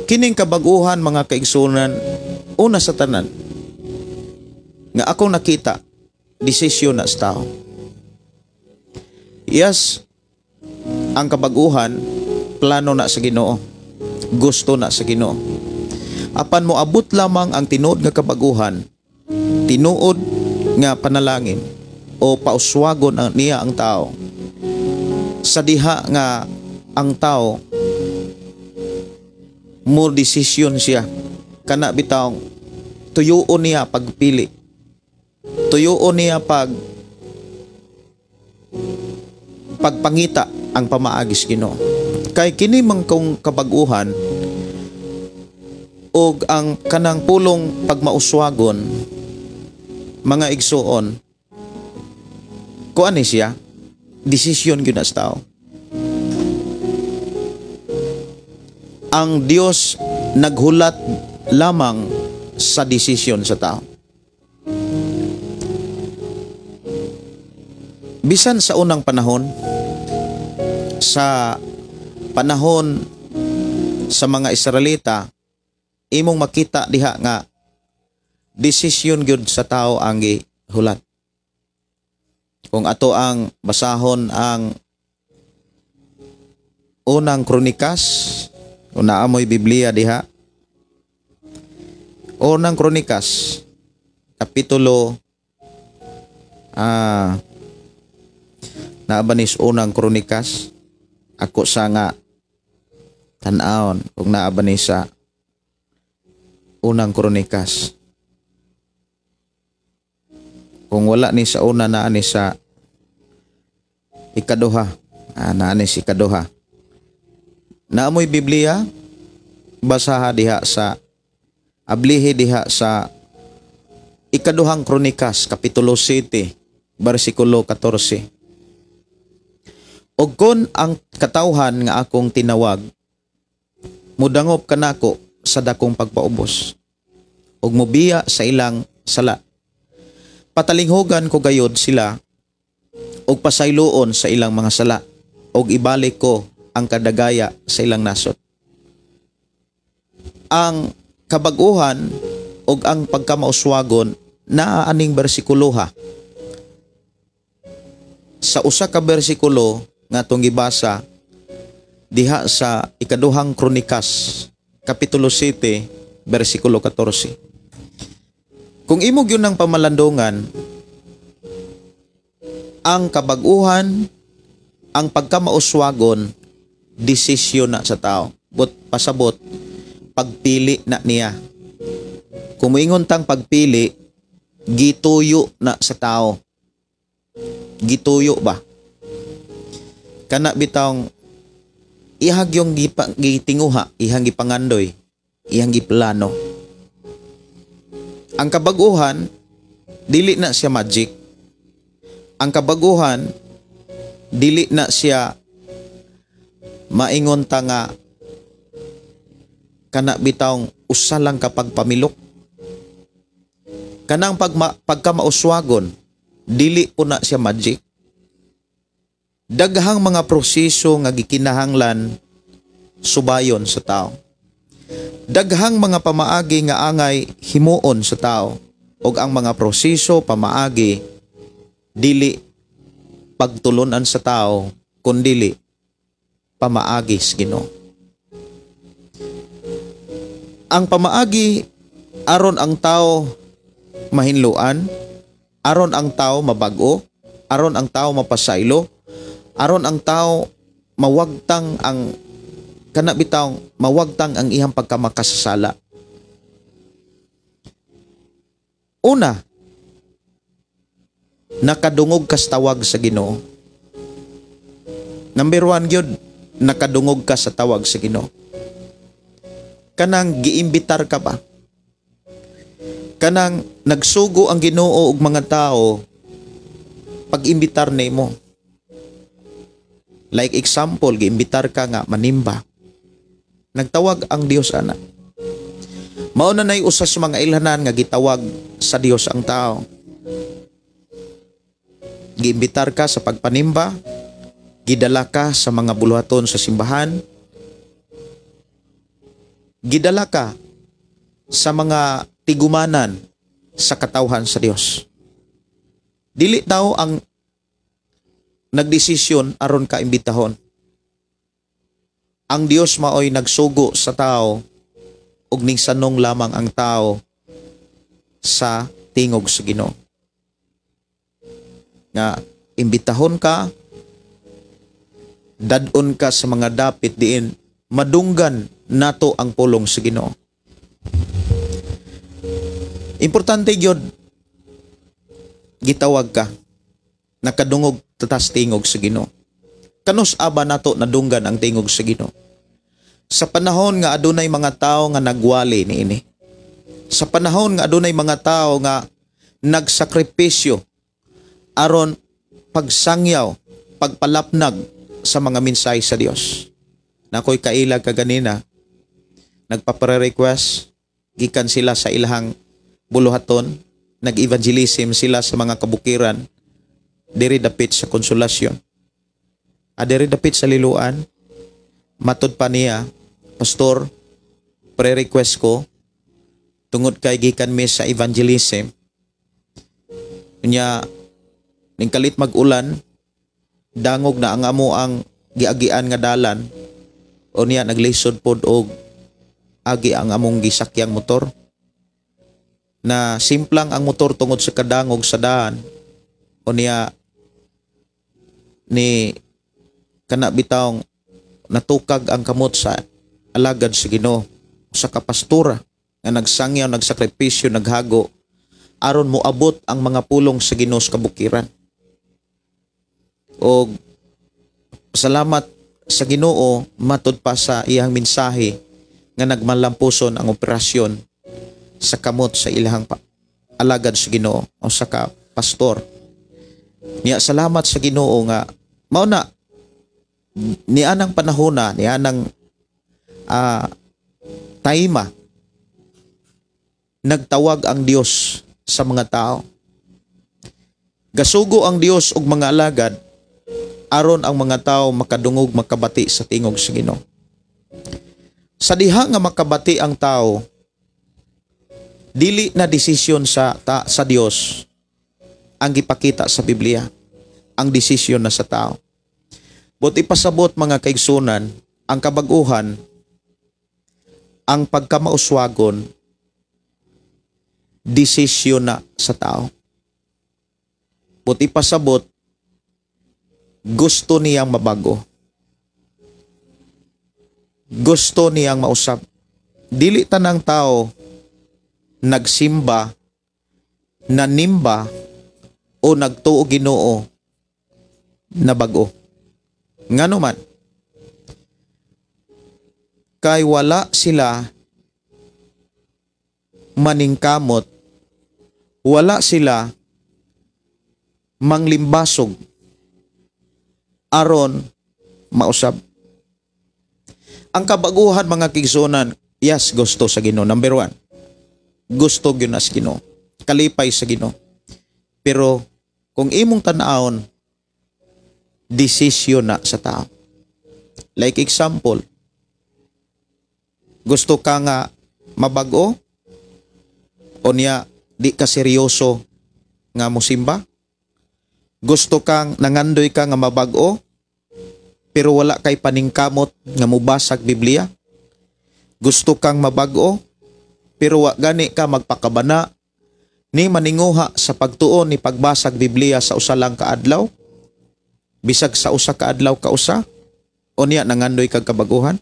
[SPEAKER 2] Kining kabaguhan mga kaigsunan, una sa tanan nga akong nakita, desisyon na sa tao. Yes, ang kabaguhan plano na sa Ginoo, gusto na sa Ginoo. Apan mo abot lamang ang tinuod nga kabaguhan, tinuod nga panalangin o pauswagon niya ang tao sa diha nga ang tao mo desisyon siya kana bitaw Tuyuon niya pagpili. Tuyuon niya pagpangita ang pamaagis Ginoo. Kay kini man kung kabaguhan og ang kanang pulong pagmauswagon, mga igsuon, kuan ni siya, desisyon gyud na sa tao. Ang Dios naghulat lamang sa desisyon sa tao. Bisan sa unang panahon, sa panahon sa mga Israelita, imong makita diha nga desisyon gyud sa tao ang gihulat. Kung ato ang basahon ang unang Kronikas, kung naamoy Biblia diha, unang Kronikas, kapitulo naabanis unang Kronikas, ako sa nga tan-aon kung naabanis sa unang Kronikas. Kung wala ni sa una, naa ni sa ikaduha. Naa ni sa ikaduha. Naamoy Biblia, basaha diha sa, ablihi diha sa ikaduhang Kronikas, kapitulo 7, versikulo 14. Og kon ang katawhan nga akong tinawag, mudangop kanako sa dakong pagpaubos, og mobiya sa ilang sala. Patalinghogan ko gayod sila, og pasayloon sa ilang mga sala, og ibalik ko ang kadagaya sa ilang nasod. Ang kabaguhan og ang pagkamauswagon naa aning bersikuloha. Sa usa ka bersikulo nga atong gibasa diha sa ikaduhang Kronikas, kapitulo 7, bersikulo 14. Kung imo gyud ng pamalandungan, ang kabaguhan, ang pagkamauswagon, desisyon na sa tao. Pasabot, pagpili na niya. Kung moingon tang pagpili, gituyo na sa tao. Gituyo ba? Kana bitawng ihag yung gitinguha, ihang gipangandoy, ihang giplano. Ang kabaguhan, dili na siya magic. Ang kabaguhan, dili na siya maingon ta nga kana bitawng usa lang kapag pamilok. Kanang pagkamauswagon, dili po na siya magic. Daghang mga proseso nga gikinahanglan subayon sa tao. Daghang mga pamaagi nga angay himuon sa tao, ug ang mga proseso pamaagi dili pagtulunan sa tao kundi pamaagi sa Ginoo. Ang pamaagi aron ang tao mahinluan, aron ang tao mabag-o, aron ang tao mapasaylo, aron ang tao mawagtang ang kanabitang mawagtang ang iyang pagkamakasasala. Una, nakadungog ka sa tawag sa Ginoo. Number 1 gyud, nakadungog ka sa tawag sa Ginoo. Kanang giimbitar ka ba? Kanang nagsugo ang Ginoo og mga tao pag-imbitar nimo. Like example, giimbitar ka nga manimba. Nagtawag ang Dios ana. Mao na nay usa sa mga ilhanan nga gitawag sa Dios ang tao. Giimbitar ka sa pagpanimba, gidala ka sa mga buluhaton sa simbahan, gidala ka sa mga tigumanan sa katawhan sa Dios. Dili daw ang nagdesisyon aron ka imbitahon. Ang Dios maoy nagsugo sa tao ug ning sanong lamang ang tao sa tingog sa Ginoo. Nga imbitahon ka, dadon ka sa mga dapit diin madunggan nato ang pulong sa Ginoo. Importante gyud gitawag ka nakadungog tatas tingog sa Ginoo. Kanus aba nato nadunggan ang tingog sa Ginoo. Sa panahon nga adunay mga tao nga nagwali niini. Sa panahon nga adunay mga tao nga nagsakripisyo aron pagsangyaw, pagpalapnag sa mga mensahe sa Dios. Nakoy kailag kaganina, nagpapare-request, gikan sila sa ilahang buluhaton, nag-evangelism sila sa mga kabukiran, diri dapit sa konsolasyon. Diri dapit sa liluan, matod pa niya, Pastor, pre-request ko, tungod kay gikan mi sa evangelism, niya, ning kalit mag-ulan, dangog na ang amo ang giagian nga dalan, o niya naglisod pod og agi ang among gisakyang motor, na simplang ang motor tungod sa kadangog sa daan, o niya ni kana bitawng natukag ang kamot sa alagad sa Ginoo, sa kapastura nga nagsangyaw, nagsakripisyo, naghago aron moabot ang mga pulong sa Ginoo sa kabukiran. O salamat sa Ginoo matud pa sa iyang mensahe nga nagmalampuson ang operasyon sa kamot sa ilahang alagad sa Ginoo o sa pastor. Niya salamat sa Ginoo nga mao na niya nang panahona, niya nang taima nagtawag ang Dios sa mga tao. Gasugo ang Dios og mga alagad aron ang mga tao makadungog, makabati sa tingog sa Ginoo. Sa diha nga makabati ang tao, dili na desisyon sa Dios ang gipakita sa Biblia. Ang desisyon na sa tao. But ipasabot mga kaigsunan, ang kabaguhan, ang pagkamauswagon, desisyon na sa tao. But ipasabot, gusto niyang mabago. Gusto niyang mausap. Dili tanang tao nagsimba, nanimba, o nagtuo Ginoo na bago. Ngano man, kay wala sila maningkamot, wala sila manglimbasog aron mausab. Ang kabaguhan mga kigsunan, yes, gusto sa Ginoo. Number 1, gusto gyud sa Ginoo. Kalipay sa Ginoo. Pero kung imong tan-awon, desisyon na sa tao. Like example, gusto ka nga mabago o niya di ka seryoso nga musimba? Gusto kang nangandoy ka nga mabago pero wala kay paningkamot nga mubasag Biblia? Gusto kang mabago pero wa gani ka magpakabana ni maninguha sa pagtuon ni pagbasag Biblia sa usa lang ka adlaw? Bisag sa usa ka adlaw ka usa? O niya nangandoy kag kabaguhan?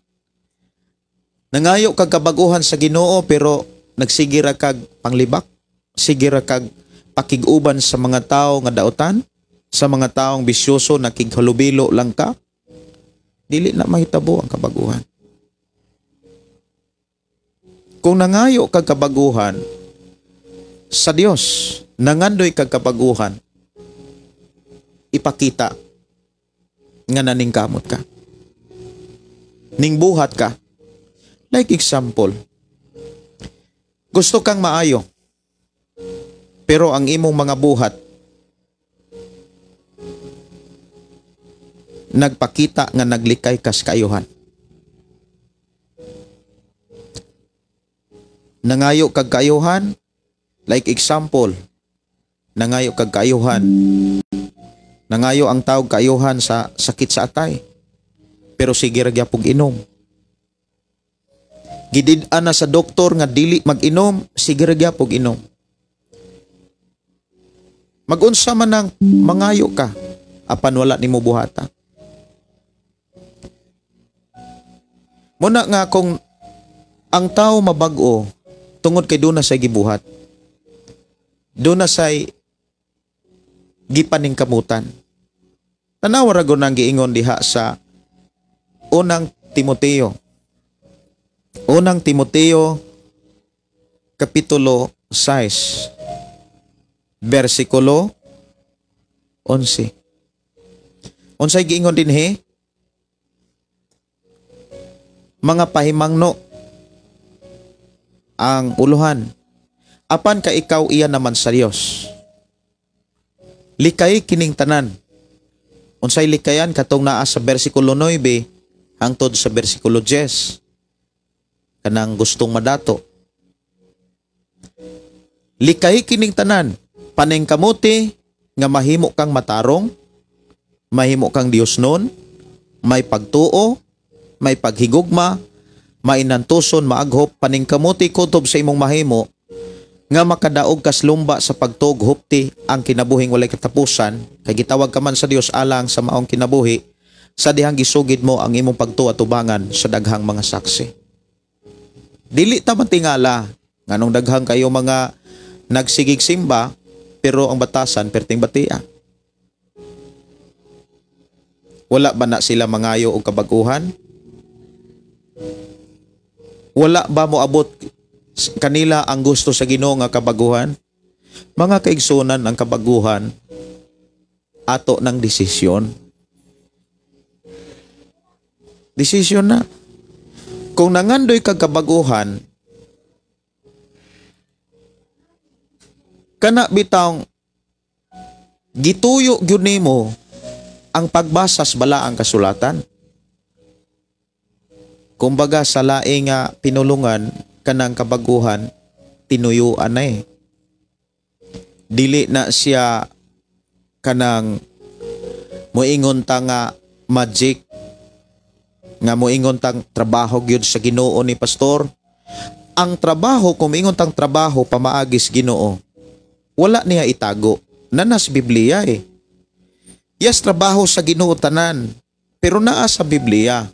[SPEAKER 2] Nangayo kag kabaguhan sa Ginoo pero nagsigira kag panglibak? Sigira kag pakiguban sa mga tao nga daotan? Sa mga taong bisyoso na kighalubilo lang ka? Dili na mahitabo ang kabaguhan. Kung nangayo kag kabaguhan sa Dios, nangandoy kag kabaguhan, ipakita nga naningkamot ka. Ningbuhat ka. Like example, gusto kang maayo, pero ang imong mga buhat nagpakita nga naglikay ka sa kaayuhan. Nangayo kag kaayuhan, like example, nangayo kag kaayuhan, nangayo ang tawag kaayuhan sa sakit sa atay, pero sige ra gyapon inom. Gidid-an na sa doktor nga dili mag-inom, sige ra gyapon inom. Mag-unsa man nang mangayo ka, apan wala nimo buhata. Muna nga kung ang tao mabag-o tungod kay duna sa gibuhat, doon na say gipaning kamutan. Tanawa ra nang giingon diha sa unang Timoteo. Unang Timoteo kapitulo 6 versikulo 11. Unsay giingon dinhi? Mga pahimangno ang uluhan. Apan ka ikaw iya naman sa Dios. Likay kining tanan. Unsay likayan katong naa sa bersikulo 9 hangtod sa bersikulo 10. Kanang gustong madato. Likay kining tanan, paneng kamuti nga mahimo kang matarong, mahimo kang Diosnon, may pagtuo, may paghigugma, mainantuson, maaghop, paning kamuti kutob sa imong mahimo, nga makadaog kas lumba sa pagtuog hupti ang kinabuhing walay katapusan, kay gitawag ka man sa Dios alang sa maong kinabuhi, sa dihang gisugid mo ang imong pagtuo tubangan sa daghang mga saksi. Dili ta mantingala nganong daghang kayo mga nagsigig simba pero ang batasan perting batia. Wala ba na sila mangayo og kabaguhan? Wala ba mo abot kanila ang gusto sa Ginoo nga kabaguhan? Mga kaigsunan, ang kabaguhan ato ng desisyon. Desisyon na. Kung nangandoy kag kabaguhan, kana bitang gituyo gyud nimo ang pagbasa sa balaang kasulatan. Kumbaga sa laing nga pinulungan kanang kabaguhan tinuyuan na Dili na siya kanang moingon ta nga magic nga moingon tang trabaho gyud sa Ginoo ni pastor. Ang trabaho kung moingon tang trabaho pamaagis Ginoo, wala niya itago. Nanas Biblia Yes, trabaho sa Ginoo tanan, pero naa sa Biblia.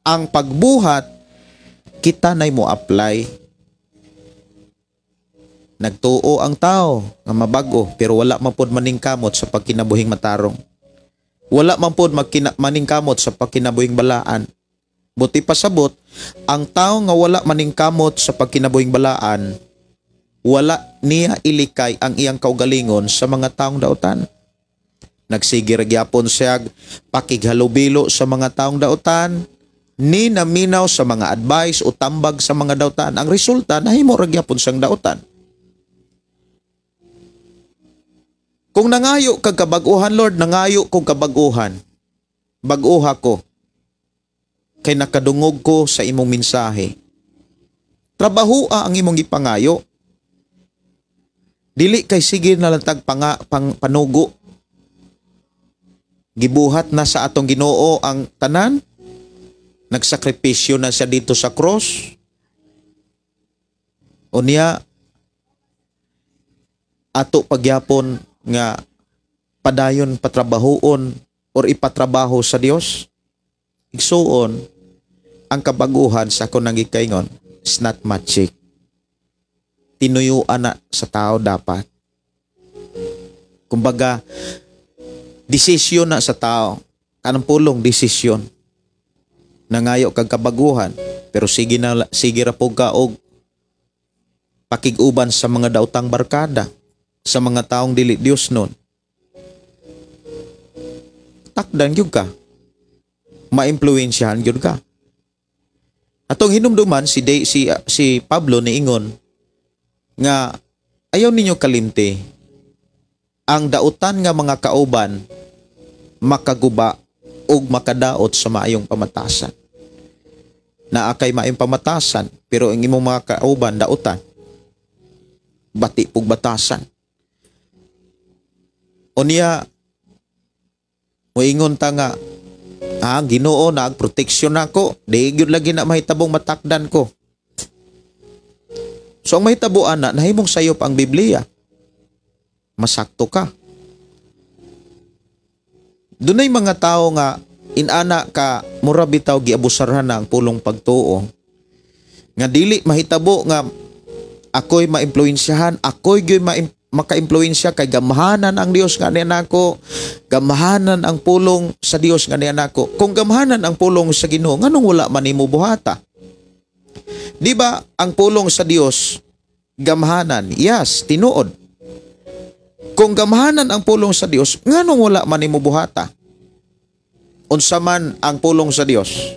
[SPEAKER 2] Ang pagbuhat kita nay mo apply. Nagtuo ang tao nga mabago pero wala man pod maningkamot sa pagkinabuhing matarong. Wala man pod maningkamot sa pagkinabuhing balaan. Buti pasabot, ang tao nga wala maningkamot sa pagkinabuhing balaan, wala niya ilikay ang iyang kaugalingon sa mga taong dautan. Nagsigir gyapon siya pakighalubilo sa mga taong dautan, ni naminaw sa mga advice o tambag sa mga dautan. Ang resulta, nahimo ra gyapon sang dautan. Kung nangayo kag kabaguhan, Lord, nangayo kong kabaguhan, baguha ko, kay nakadungog ko sa imong mensahe. Trabahua ang imong ipangayo. Dili kay sige na latag panugo. Gibuhat na sa atong Ginoo ang tanan. Nagsakripisyo na siya dito sa cross. O niya, ato pagyapon nga padayon patrabahoon or ipatrabaho sa Dios. Igsuon, ang kabaguhan sa akong nangikaingon is not magic. Tinuyuan na sa tao dapat. Kumbaga, desisyon na sa tao. Kanang pulong desisyon. Nangayo kag kabaguhan, pero sige ra pug ka og pakiguban sa mga daotang barkada, sa mga taong dili Dios nun. Takdan gyud ka. Maimpluwensyahan gyud ka. Atong hinumduman si Pablo niingon nga ayaw ninyo kalimti ang dautan nga mga kauban makaguba ug makadaot sa maayong pamatasan. Naa kay maayong pamatasan pero ang imong mga kauban dautan bati pug batasan. Unya moingon ta nga Ginoo nagproteksyon nako, di gyud lagi na mahitabong matakdan ko. So ang mahitabuan na nahimong sayop ang Biblia. Masakto ka. Dunay mga tao nga inana ka mura bitaw giabusarhan na ang pulong pagtuo. Nga dili mahitabo nga ako'y maimpluwensyahan, ako'y makaimpluwensya kay gamahanan ang Dios nga niya nako, gamahanan ang pulong sa Dios nga niya nako. Kung gamahanan ang pulong sa Ginoo, nganong wala man nimo buhata? Di ba ang pulong sa Dios gamahanan? Yes, tinuod. Kung gamahanan ang pulong sa Dios, nganong wala man nimo buhata? Unsa man ang pulong sa Dios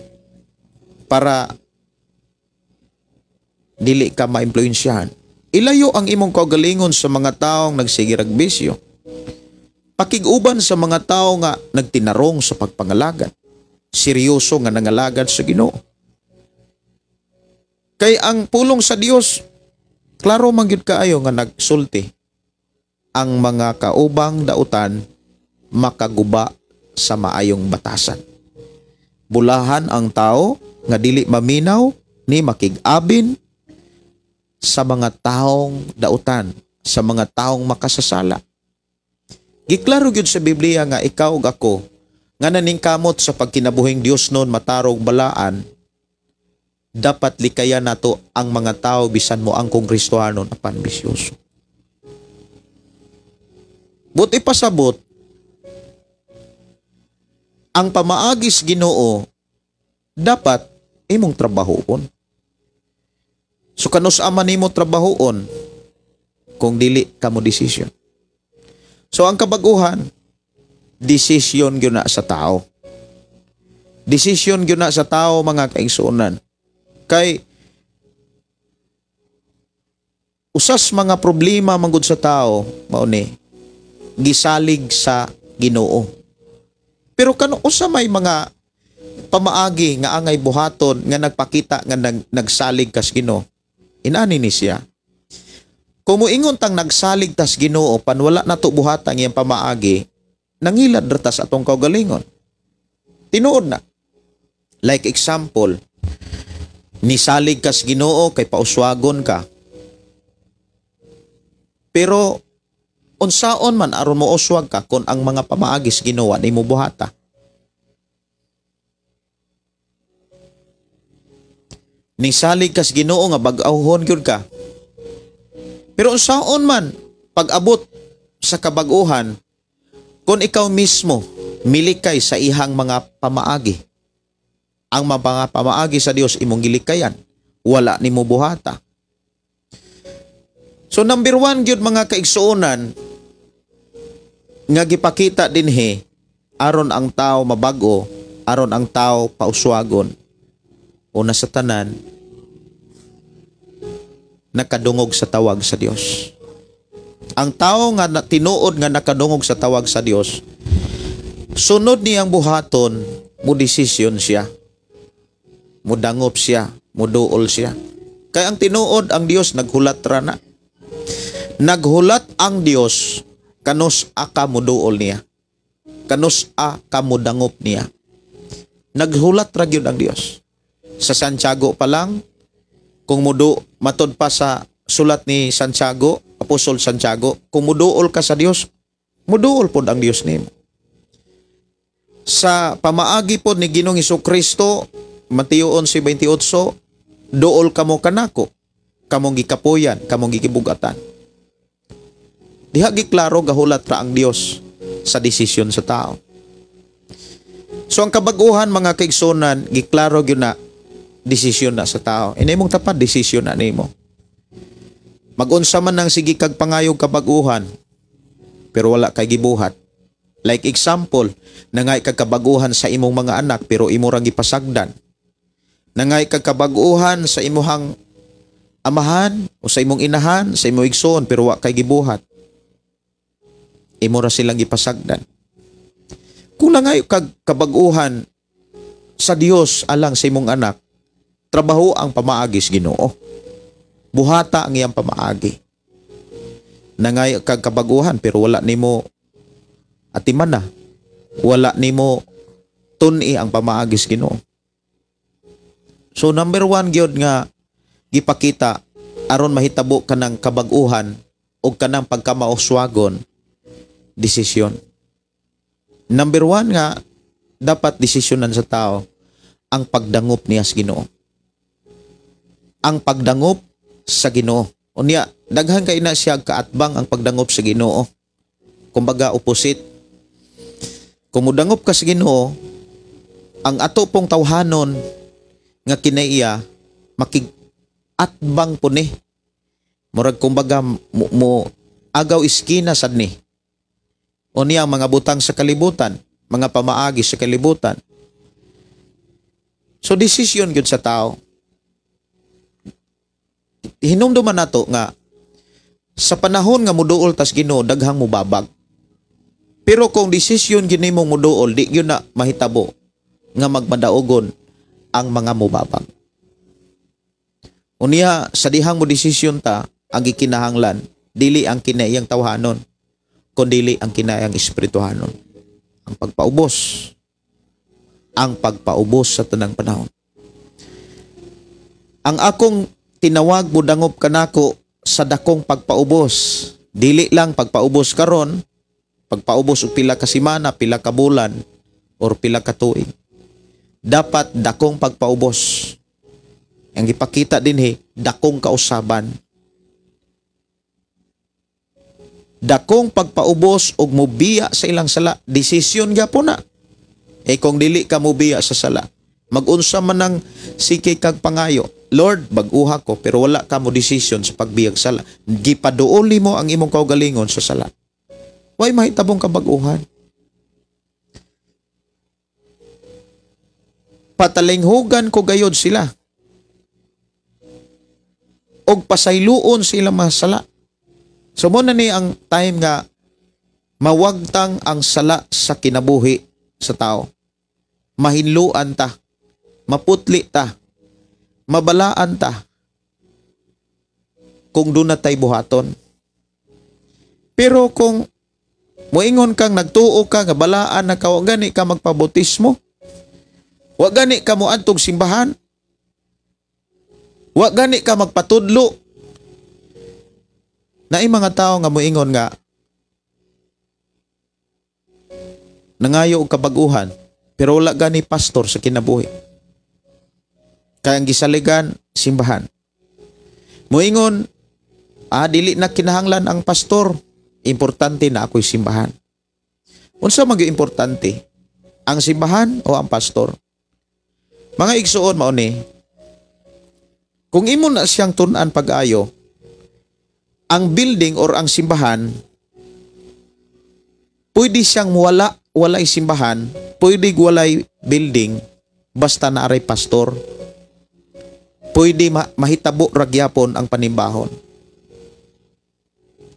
[SPEAKER 2] para dili ka maimpluwensyahan. Ilayo ang imong kaugalingon sa mga taong nagsigirag bisyo. Pakiguban sa mga tao nga nagtinarong sa pagpangalagad. Seryoso nga nangalagad sa Ginoo. Kay ang pulong sa Dios, klaro man gyud kaayo nga nagsulti. Ang mga kaubang dautan makaguba sa maayong batasan. Bulahan ang tao nga dili maminaw ni makig-abin sa mga taong dautan, sa mga taong makasasala. Giklaro gyud sa Biblia nga ikaw ug ako nga naningkamot sa pagkinabuhing Dios noon matarong balaan, dapat likayan nato ang mga tao bisan mo ang kong Kristohanon apan bisyoso. Buti pasabot, ang pamaagis Ginoo dapat imong trabahoon. So kanus ama nimo trabahoon kung dili kamo desisyon. So ang kabaguhan, desisyon gyud na sa tao. Desisyon gyud na sa tao mga kaigsuonan. Kay usas mga problema manggod sa tao mao ni gisalig sa Ginoo. Pero kano usa may mga pamaagi nga angay buhaton nga nagpakita nga nagsalig kas Ginoo. Inani ni siya. Kung muingon tang nagsalig tas Ginoo pan wala nato buhatan iyang pamaagi, nangilad ratas atong kaugalingon. Tinuod na. Like example, nisalig kas Ginoo kay pauswagon ka. Pero unsaon man aron mo uswag ka kung ang mga pamaagis ginawa nimo buhata? Nisalig kas Ginoo nga bag-ahon gyud ka. Pero unsaon man pag-abot sa kabag-uhan kung ikaw mismo milikay sa ihang mga pamaagi. Ang mga pamaagi sa Dios imong gilikayan, wala nimo buhata. So number 1 gyud mga kaigsuonan nga gipakita dinhi aron ang tao mabago, aron ang tao pauswagon. Una sa tanan, nakadungog sa tawag sa Dios. Ang tao nga tinuod nga nakadungog sa tawag sa Dios, sunod niyang buhaton, mo desisyon siya. Mudangop siya, muduol siya. Kaya ang tinuod ang Dios naghulat ra na. Naghulat ang Dios kanus aka muduol niya. Kanus aka mudangop niya. Naghulat ra gyud ang Dios. Sa Santiago pa lang, kung matod pa sa sulat ni Santiago, Apostol Santiago, kung muduol ka sa Dios, muduol pod ang Dios nimo. Sa pamaagi pod ni Ginoong Hesukristo, Mateo 11:28, duol kamo kanako, kamong gikapuyan, kamong gikibugatan. Diha giklaro gahulat ra ang Dios sa desisyon sa tao. So ang kabaguhan mga kaigsunan, giklaro gyud na desisyon na sa tao. Inimong tapat desisyon na nimo. Mag-unsa man nang sige kag pangayog kabaguhan, pero wala kay gibuhat. Like example, nangay kag kabaguhan sa imong mga anak pero imo ra gipasagdan. Nangay kag kabaguhan sa imong amahan o sa imong inahan, sa imong igsoon pero wa kay gibuhat. Imo ra silang gipasagdan. Kung nangay kag kabaguhan sa Dios alang sa imong anak, trabaho ang pamaagis Ginoo. Buhata ang iyang pamaagi. Nangay kag kabaguhan pero wala nimo atiman na. Wala nimo tun-i ang pamaagis Ginoo. So number 1 gyud nga gipakita aron mahitabo kanang kabag-uhan o kanang pagkamauswagon, desisyon. Number 1 nga dapat desisyonan sa tao ang pagdangop niya sa Ginoo. Ang pagdangop sa Ginoo. Unya daghan kay na siya kaatbang ang pagdangop sa Ginoo. Kumbaga opposite. Kung mudangop ka sa Ginoo, ang ato pong tawhanon nga kinaiya makig-atbang po ni. Murag kumbaga mo agaw iskina sad ni. O niya mga butang sa kalibutan, mga pamaagi sa kalibutan. So desisyon gyud sa tao. Hinumduman nato nga sa panahon nga muduol tas Ginoo daghang mubabag. Pero kung desisyon gyud nimong muduol, di gyud na mahitabo nga magmadaogon ang mga mubabag. Unya sa dihang mo desisyon ta, ang gikinahanglan dili ang kinayang tawhanon, kundi ang kinayang espirituhanon. Ang pagpaubos. Ang pagpaubos sa tanang panahon. Ang akong tinawag mo dangop kanako sa dakong pagpaubos. Dili lang pagpaubos karon, pagpaubos og pila ka semana, pila ka bulan, or pila ka tuig. Dapat dakong pagpaubos. Ang ipakita din dakong kausaban. Dakong pagpaubos og mubiya sa ilang sala, desisyon gyapon na. Kung dili ka mubiya sa sala, mag-unsa man ang sikay kag pangayo, Lord, bag-uha ko, pero wala ka mo desisyon sa pagbiyag sala. Gipaduoli mo ang imong kaugalingon sa sala. Way mahitabong kabag-uhan. Patalinghugan ko gayod sila. Og pasayloon sila mga sala. So muna ni ang time nga mawagtang ang sala sa kinabuhi sa tao. Mahinluan ta, maputli ta, mabalaan ta, kung doon na tayo buhaton. Pero kung moingon kang nagtuo ka nga balaan na ka, wag gani ka magpabotismo, wag gani ka moadtog simbahan, wag gani ka magpatudlo, na mga tao nga moingon nga nangayo og kabag-uhan pero wala gani pastor sa kinabuhi. Kaya ang gisaligan simbahan. Moingon, dili na kinahanglan ang pastor, importante na ako'y simbahan. Unsa magyo importante? Ang simbahan o ang pastor? Mga igsuon mao ni, kung imo na siyang tun-an pag-ayo, ang building or ang simbahan, pwede siyang walay simbahan, pwede walay building, basta naaray pastor. Pwede mahitabo ragyapon ang panimbahon.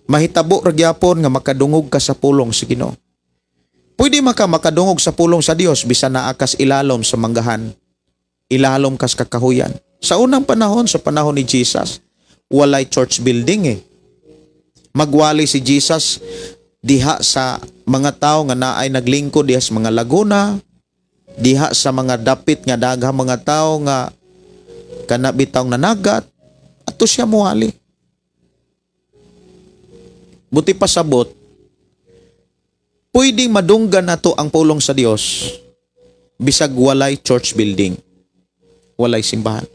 [SPEAKER 2] Mahitabo ragyapon nga makadungog ka sa pulong sa Ginoo. Pwede makadungog sa pulong sa Dios bisan naa kas ilalom sa manggahan, ilalom kas kakahuyan. Sa unang panahon, sa panahon ni Jesus, walay church building Magwali si Jesus diha sa mga tao nga naay naglingkod diha sa mga laguna, diha sa mga dapit nga daghang mga tao nga kanabitaw nanagat, ato siya muwali. Buti pasabot, pwedeng madunggan nato ang pulong sa Dios bisag walay church building, walay simbahan.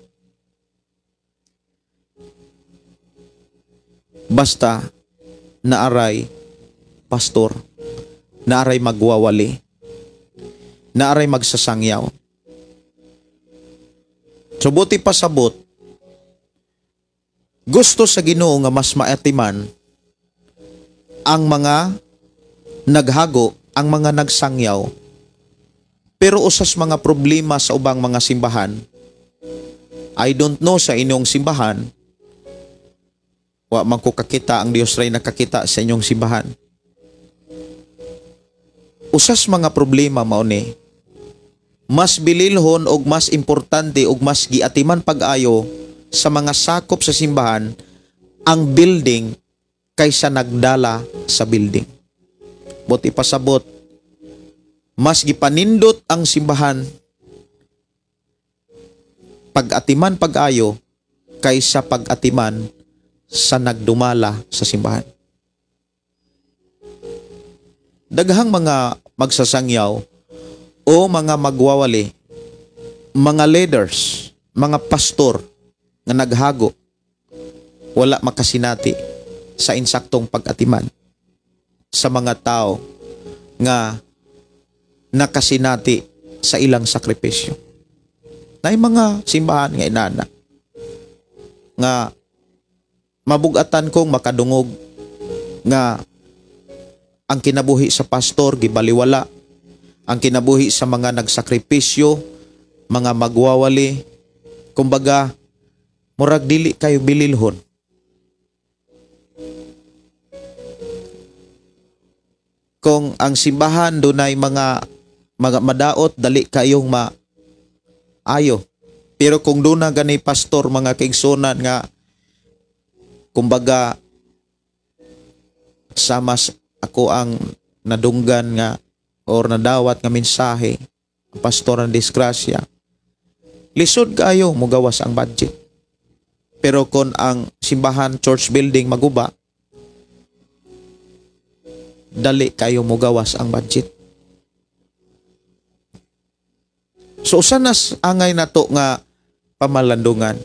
[SPEAKER 2] Basta naaray pastor, naaray magwawali, naaray magsasangyaw. So buti pasabot, gusto sa Ginoo nga mas maatiman ang mga naghago, ang mga nagsangyaw, pero usas mga problema sa ubang mga simbahan. I don't know sa inyong simbahan, wa man ko kakita, ang Dios ray nakakita sa inyong simbahan. Usas mga problema mao ni, mas bililhon og mas importante og mas giatiman pag-ayo sa mga sakop sa simbahan ang building kaysa nagdala sa building. Buti pasabot, mas gipanindot ang simbahan pag-atiman pag-ayo kaysa pag-atiman sa nagdumala sa simbahan. Daghang mga magsasangyaw o mga magwawali, mga leaders, mga pastor na naghago, wala makasinati sa insaktong pag-atiman sa mga tao nga nakasinati sa ilang sakripisyo. Na mga simbahan nga inana nga mabugatan kong makadungog nga ang kinabuhi sa pastor gibaliwala, ang kinabuhi sa mga nagsakripisyo, mga magwawali, kumbaga murag dili kayo bililhon. Kung ang simbahan dunay mga madaot, dali kayong maayo. Pero kung doon na gani pastor, mga kaigsunan nga, kumbaga, samas ako ang nadunggan nga or nadawat nga mensahe, pastor ng disgrasya, lisod kayo, mugawas ang budget. Pero kung ang simbahan, church building maguba, dali kayo mugawas ang budget. So usanas angay nato nga pamalandungan.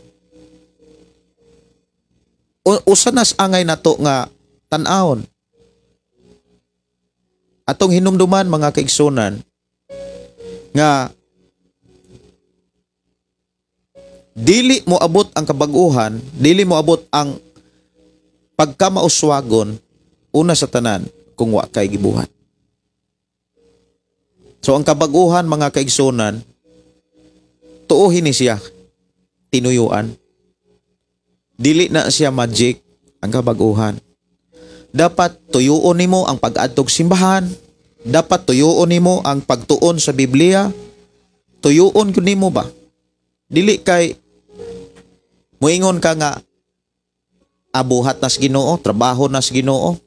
[SPEAKER 2] Usanas angay nato nga tan-awon. Atong hinumduman mga kaigsunan nga dili mo abot ang kabag-uhan, dili mo abot ang pagkamauswagon una sa tanan kung wa kay gibuhat. So ang kabag-uhan mga kaigsunan, tuuhin ni siya, tinuyuan. Dili na siya magic ang kabag-uhan. Dapat tuyuon nimo ang pag-adtog simbahan, dapat tuyuon nimo ang pagtuon sa Biblia. Tuyuon kun nimo ba? Dili kay muingon ka nga abuhat nas Ginoo, trabaho nas Ginoo.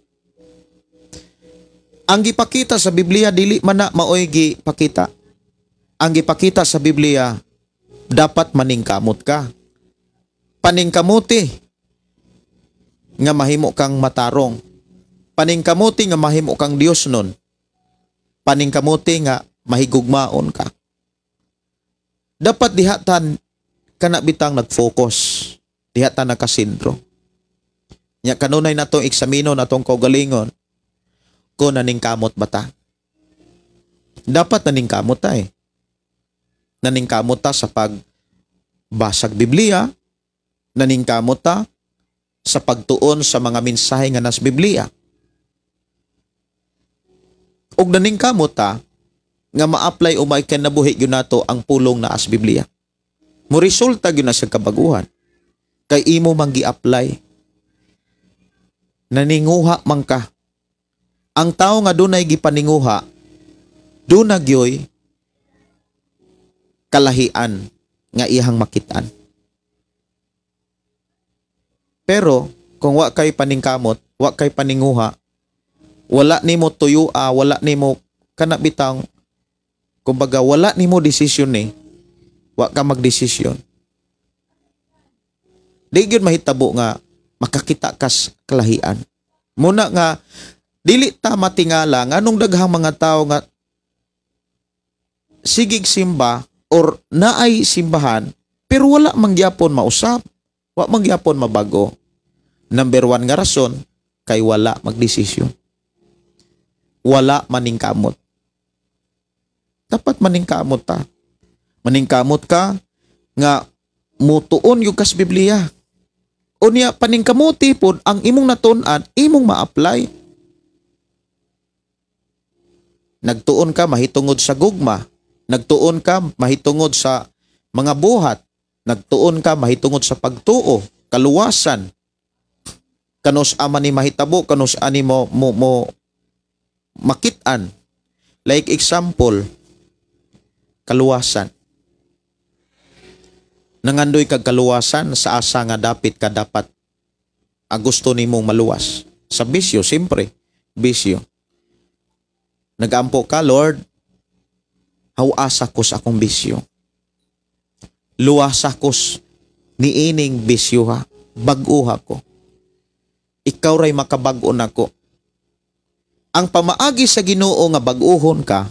[SPEAKER 2] Ang gipakita sa Biblia dili man na maoy gipakita. Ang gipakita sa Biblia dapat maningkamot ka. Paningkamuti nga mahimo kang matarong. Paningkamuti nga mahimo kang Dios nun. Paningkamuti nga mahigugmaon ka. Dapat dihatan kana bitang nag-focus. Dihatan nakasintro. Nya kanunay natong eksamino natong kaugalingon kung naningkamot ba ta. Dapat naningkamot ta eh. Naningkamot ta sa pagbasag Biblia, naningkamot ta sa pagtuon sa mga mensahe nga nas Biblia. Og naningkamot ta nga ma-apply o maikanabuhi gyud nato ang pulong na as Biblia. Mo resulta gyud na sa kabaguhan. Kay imo man gi-apply. Naninguha man ka. Ang tao nga dunay gipaninguha, duna gyoy kalahian nga iyang makitaan. Pero kung wa kay paningkamot, wa kay paninguha, wala nimo tuyua, wala nimo kana bitang kumbaga wala nimo desisyon ni, wa ka magdesisyon. Di gyud mahitabo nga makakita kas kalahian. Muna nga dili ta matingala nganong daghang mga tao nga sigig simba or naay simbahan pero wala mangyapon mausap, wa mangyapon mabago. Number 1 nga rason kay wala magdesisyon. Wala maningkamot. Dapat maningkamot ta. Maningkamot ka nga mutuon yung kas Biblia. Unya paningkamuti pod ang imong natun-an, imong ma-apply. Nagtuon ka mahitungod sa gugma. Nagtuon ka mahitungod sa mga buhat. Nagtuon ka mahitungod sa pagtuo, kaluwasan. Kanus ama ni mahitabo, kanus ani mo makitaan. Like example, kaluwasan. Nangandoy kag kaluwasan sa asa nga dapit ka dapat ang gusto nimong maluwas. Sa bisyo, siyempre, bisyo. Nagampo ka, Lord, hawasa ko sa akong bisyo. Luwasa ko niining bisyo ha, baguha ko. Ikaw ray makabag-o nako. Ang pamaagi sa Ginoo nga bag-uhon ka,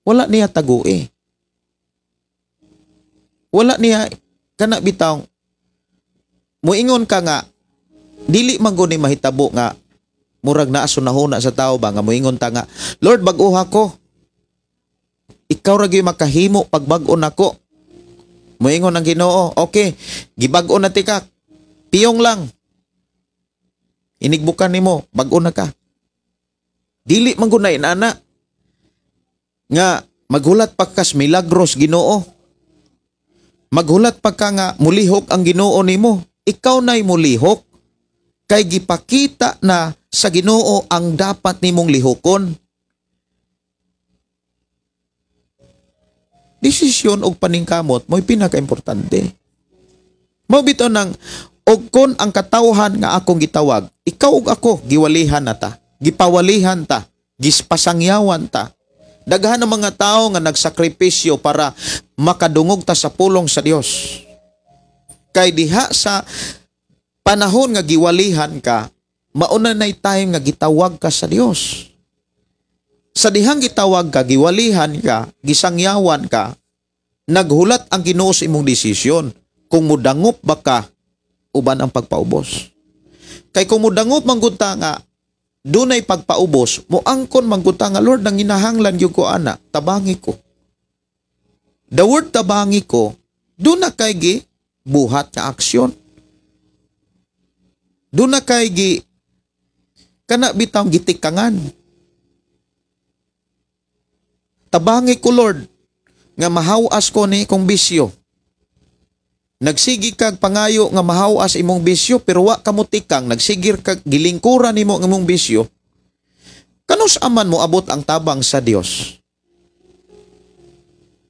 [SPEAKER 2] wala niya tagui. Wala niya kana bitaw moingon ka nga dili man gud ni mahitabo nga murag naa sunahuna sa tao ba nga moingon ta nga, Lord, bag-uha ko. Ikaw ra gyud makahimo pag bag-o nako. Moingon ang Ginoo, okay, gibag-o na ti ka. Piyong lang. Inigbukan nimo, bag-o na ka. Dili man gud na inana nga maghulat pa kas milagros Ginoo. Maghulat pa ka nga mulihok ang Ginoo nimo. Ikaw na'y mulihok kay gipakita na sa Ginoo ang dapat nimong lihokon. Desisyon og paningkamot mo'y pinaka-importante. Mao bitaw nang og kon ang katawhan nga akong gitawag, ikaw ug ako giwalihan na ta, gipawalihan ta, gispasangyawan ta. Daghan ang mga tao nga nagsakripisyo para makadungog ta sa pulong sa Dios. Kay diha sa panahon nga giwalihan ka, mauna nay time nga gitawag ka sa Dios. Sa dihang gitawag ka, giwalihan ka, gisangyawan ka, naghulat ang Ginoo sa imong desisyon kung mudangop ba ka uban ang pagpaubos. Kay kung mudangop manggunta nga dunay pagpaubos, moangkon manggunta nga, Lord, nang hinahanglan gyud ko ana, tabangi ko. The word tabangi ko, doon na kay gi buhat nga aksyon. Doon na kay gi kana bitaw gitikangan. Tabangi ko, Lord, nga mahawas ko ni kong bisyo. Nagsigi kag pangayo nga mahawas imong bisyo, pero wa ka mo tikang, nagsigir kag gilingkuran nimo ang imong bisyo. Kanus aman mo abot ang tabang sa Dios?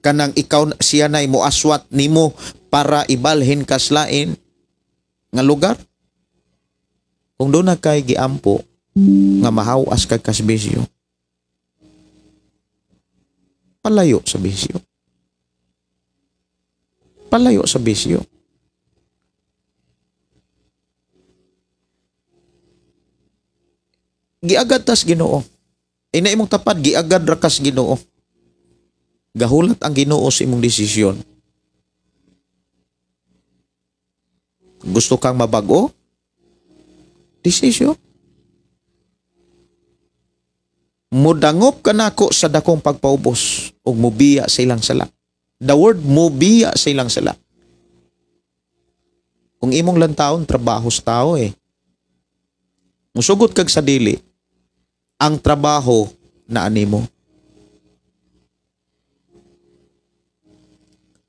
[SPEAKER 2] Kanang ikaw siya na'y moaswat nimo para ibalhin kaslain nga lugar? Kung doon na kay giampo nga mahawas kag kasbisyo, palayo sa bisyo. Palayo sa bisyo. Giagad tas Ginoo. Ina imong tapad, giagad ra kas Ginoo. Gahulat ang Ginoo sa imong desisyon. Gusto kang mabago? Desisyon. Mudangop ka nako sa dakong pagpaubos ug mubiya sa ilang sala. The word mubiya sa ilang sala. Kung imong lantawon trabaho sa tao musugot kag sa dili ang trabaho na animo.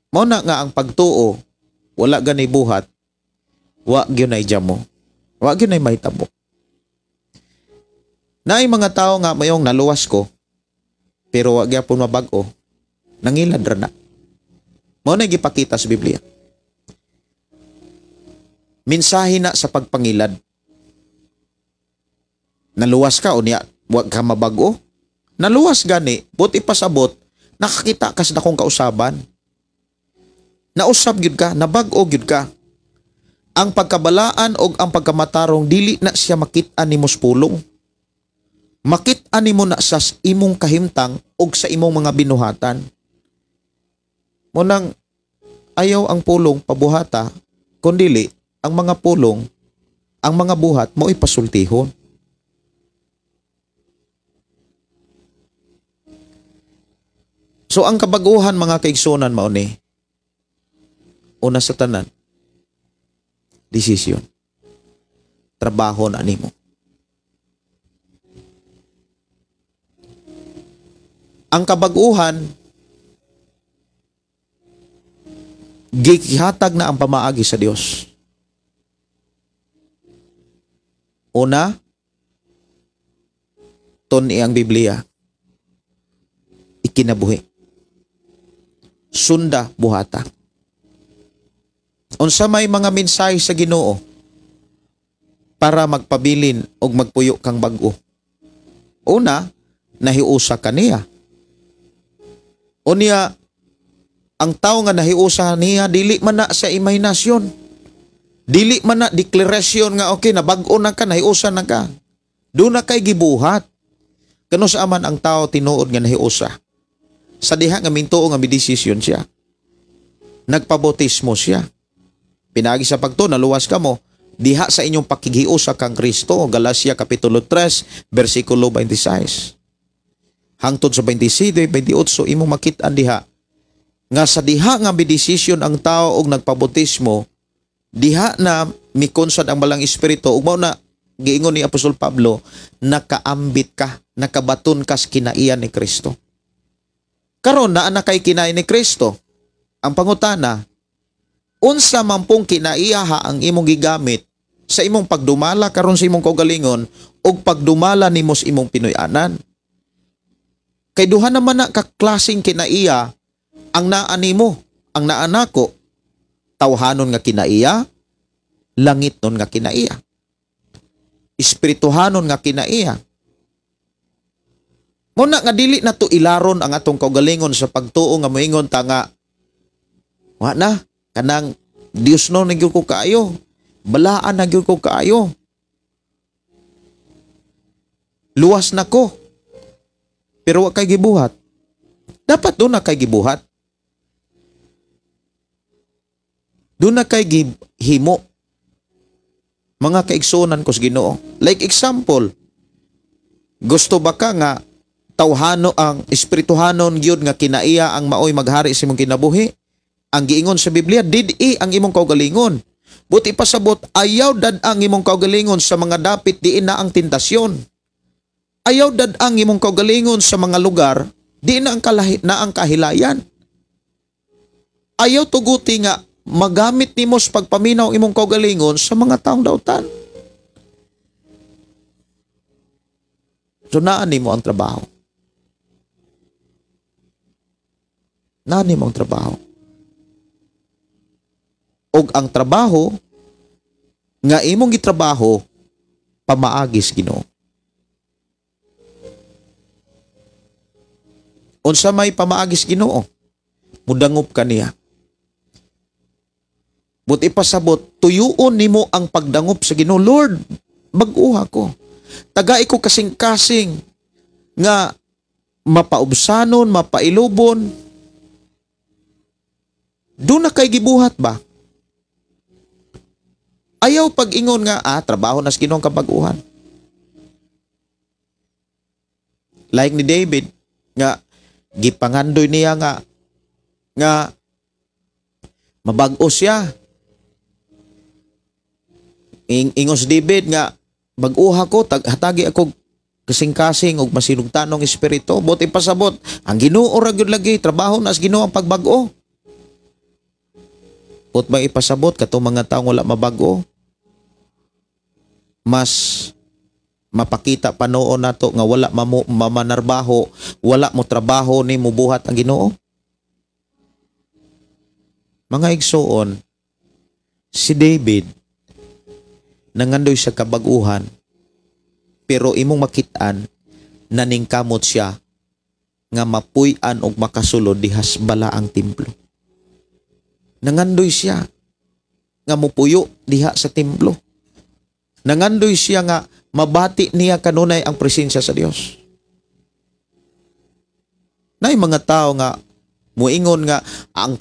[SPEAKER 2] Mao na nga ang pagtuo wala ganay buhat, wa gyunay jamo. Wa gyunay mahitabo. Naay mga tao nga mayong naluwas ko, pero wag gyapon mabag-o, nangilad ra na. Mao na gipakita sa Biblia. Mensahe na sa pagpangilad. Naluwas ka o niya, wag ka mabag-o. Naluwas gani, buti pasabot, nakakita ka sa dakong kausaban. Nausab gyud ka, nabag-o gyud ka. Ang pagkabalaan o ang pagkamatarong dili na siya makit-an nimo sa pulong. Makit-an nimo na sa imong kahimtang o sa imong mga binuhatan. Munang ayaw ang pulong pabuhata, kundili ang mga pulong, ang mga buhat mo ipasultihon. So ang kabaguhan mga kaigsunan mao ni, una sa tanan, desisyon. Trabaho na nimo. Ang kabaguhan, gihatag na ang pamaagi sa Dios. Una, tuni ang Biblia. Ikinabuhi. Sunda buhata. Unsa may mga mensahe sa Ginoo para magpabilin o magpuyo kang bag-o. Una, nahiusa ka niya. O niya, ang tao nga nahiusa niya, dili man na sa imahinasyon. Dili man na deklarasyon nga, okay, nabag-o na ka, nahiusa na ka. Doon na kay gibuhat. Kano sa aman ang tao tinuod nga nahiusa. Sa diha nga mintuo nga midesisyon siya. Nagpabotismo siya. Pinagi sa pagto, naluwas ka mo, diha sa inyong pakigiusa kang Kristo. Galacia Kapitulo 3, versikulo 26. Hangtod sa 27, 28, imong makit-an diha nga sa diha nga bidesisyon ang tao og nagpabautismo, diha na mikonsad ang balang espiritu, ug mao na giingon ni Apostol Pablo, nakaambit ka, nakabaton ka sa kinaiyan ni Kristo. Karon naa na kay kinaiyan ni Kristo. Ang pangutana, unsa man pong kinaiyaha ang imong gigamit sa imong pagdumala karon sa imong kaugalingon ug pagdumala nimo sa imong Pinoy-anan. Kay duha naman na kaklaseng kinaiya ang naa nimo, ang naa nako, tawhanon nga kinaiya, langitnon nga kinaiya, espirituhanon nga kinaiya. Muna nga dili na to ilaron ang atong kaugalingon sa pagtuo nga moingon ta nga wa na kanang Dios no nagyud ko kaayo, balaan nagyud ko kaayo, luwas na ko, pero wa kay gibuhat. Dapat doon na kay gibuhat. Doon na kay himo. Mga kaigsunan ko sa Ginoo. Like example, gusto ba ka nga tawhano ang espirituhanon gyud nga kinaiya ang maoy maghari sa imong kinabuhi? Ang giingon sa Biblia, did-i ang imong kaugalingon. Buti pasabot, ayaw dad ang imong kaugalingon sa mga dapit diin na ang tentasyon. Ayaw dad ang imong kaugalingon sa mga lugar diin na ang kahilayan. Ayaw tuguti nga magamit nimo sa pagpaminaw imong kaugalingon sa mga taong dautan. So naan nimo ang trabaho. Naan nimo ang trabaho. Og ang trabaho nga imong gitrabaho pamaagis Ginoo. Unsa may pamaagis Ginoo? Mudangop ka niya. Buti pasabot, tuyuon nimo ang pagdangop sa Ginoo. Lord, bag-uha ko. Tagai ko kasing-kasing nga mapaubsanon, mapailubon. Doon na kay gibuhat ba? Ayaw pag-ingon nga, trabaho na sa Ginoo ang kabag-uhan. Like ni David, nga gipangandoy niya nga mabag-o siya. Ingos David nga bag-uha ko, hatagi ako kasing-kasing og masinugtanong espiritu. Buti pasabot, ang Ginoo ra gyud lagi, trabaho na sa Ginoo ang pagbag-o. Ut may ipasabot katong mga taong wala mabag-o, mas mapakita pa noon nato nga wala mamanarbaho, wala mo trabaho ni mubuhat ang Ginoo. Mga igsoon, si David nangandoy sa kabag-uhan, pero imong makitaan naningkamot siya nga mapuy-an og makasulod dihas bala ang templo. Nangandoy siya nga mupuyo diha sa templo. Nangandoy siya nga mabati niya kanunay ang presensya sa Dios. Nay mga tao nga muingon nga ang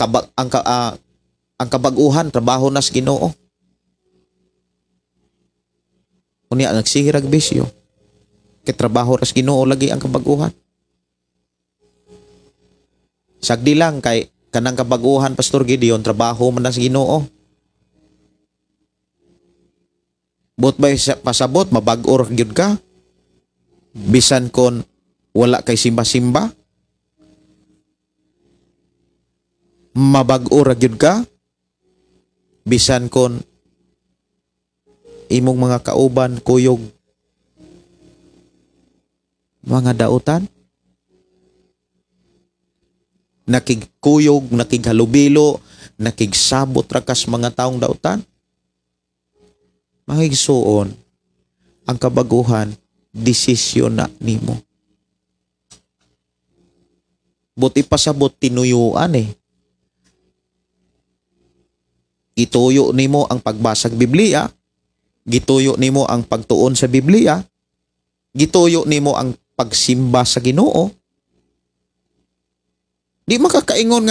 [SPEAKER 2] kabag-uhan trabaho na sa Ginoo. Unya nagsihirag bisyo. Kay trabaho ras Ginoo lagi ang kabag-uhan. Sagdi lang kay kanang kabag-uhan Pastor Gideon trabaho man na sa Ginoo. Bot bay pasabot mabag-o ra gyud ka. Bisan kon wala kay simba-simba. Mabag-o ra gyud ka. Bisan kon imong mga kauban kuyog mga dautan, nakigkuyog, nakighalubilo, nakigsabot ra kas mga taong dautan. Mga igsuon, ang kabaguhan desisyon na nimo. Buti pasabot tinuyuan Gituyo nimo ang pagbasag Biblia, gituyo nimo ang pagtuon sa Biblia, gituyo nimo ang pagsimba sa Ginoo. Di makakaingon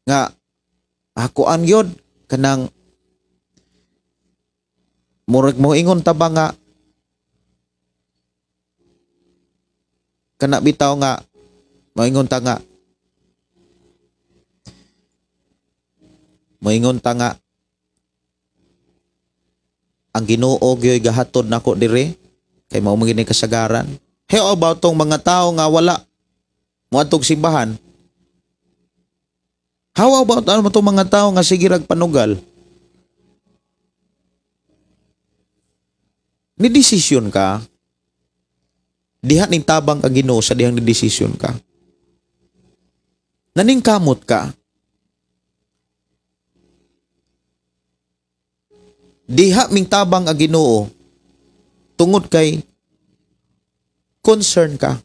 [SPEAKER 2] nga ako an gyud kanang murag mo ingon ta ba nga kana bitaw nga moingon ta nga ang Ginoo gyoy gahatod nako dire kay mao magini kasagaran. How about tong mga tao nga wala moadtog simbahan? How about ano tong mga tao nga sige rag panugal? Ni desisyon ka. Diha ning tabang ka Ginoo sa dihang ni desisyon ka. Naningkamot ka. Diha ming tabang ang Ginoo tungod kay concern ka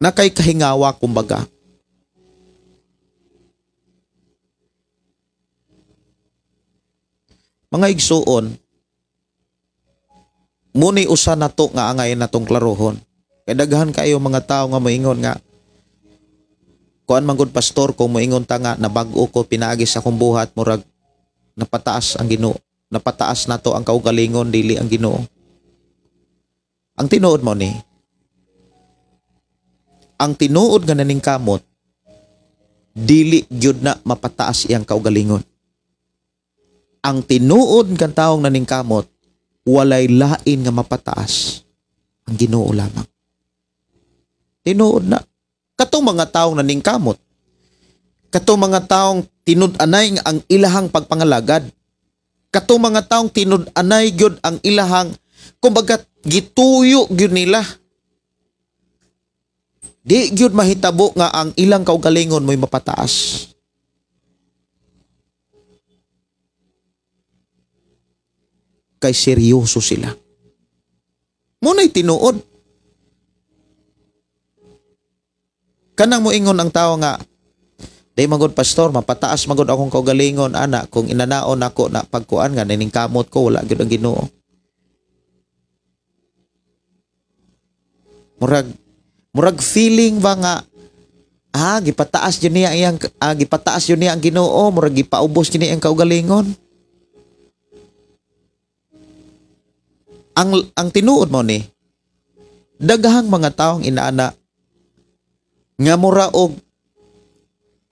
[SPEAKER 2] na kay kahingawa kumbaga. Mga igsuon, muni usa nato nga angay natong klarohon. Kay daghan kayo mga tao nga moingon nga kuan man gud pastor kung moingon ta nga nabag-o ko pinaagi sa akong buhat murag napataas ang Ginoo. Napataas nato ang kaugalingon dili ang Ginoo. Ang tinuod mo ni, ang tinuod nga naningkamot dili gyud na mapataas iyang kaugalingon. Ang tinuod nga taong naningkamot walay lain nga mapataas ang Ginoo lamang. Tinuod na. Katong mga taong naningkamot, katong mga taong tinud-anay nga ang ilahang pagpangalagad, katong mga taong tinud-anay gyud ang ilahang kumbaga gituyo gyud nila. Di gyud mahitabo nga ang ilang kaugalingon mo'y mapataas. Kay seryoso sila. Muna'y tinuod. Kanang moingon ang tao nga, di magod pastor, mapataas magod akong kaugalingon, ana, kung inanaon ako na pagkuan nga, naningkamot ko, wala gyud ang Ginoo. Murag feeling ba nga, gipataas yun niya ang Ginoo, murag gipaubos yun niya ang kaugalingon. Ang tinuod mo ni, daghang mga taong inaana, nga mura og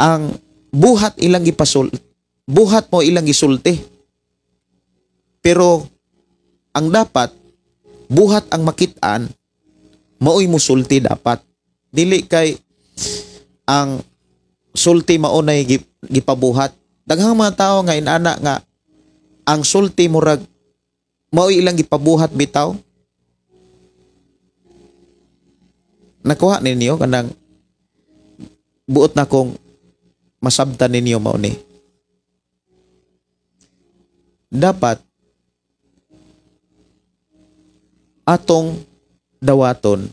[SPEAKER 2] ang buhat mo ilang gisulti. Pero ang dapat buhat ang makit-an maoy musulti dapat. Dili kay ang sulti maunay gipabuhat. Daghang mga tao nga inana nga ang sulti murag maoy ilang gipabuhat bitaw. Nakuha ninyo kanang buot na kong masabtan ninyo mao ni. Dapat atong dawaton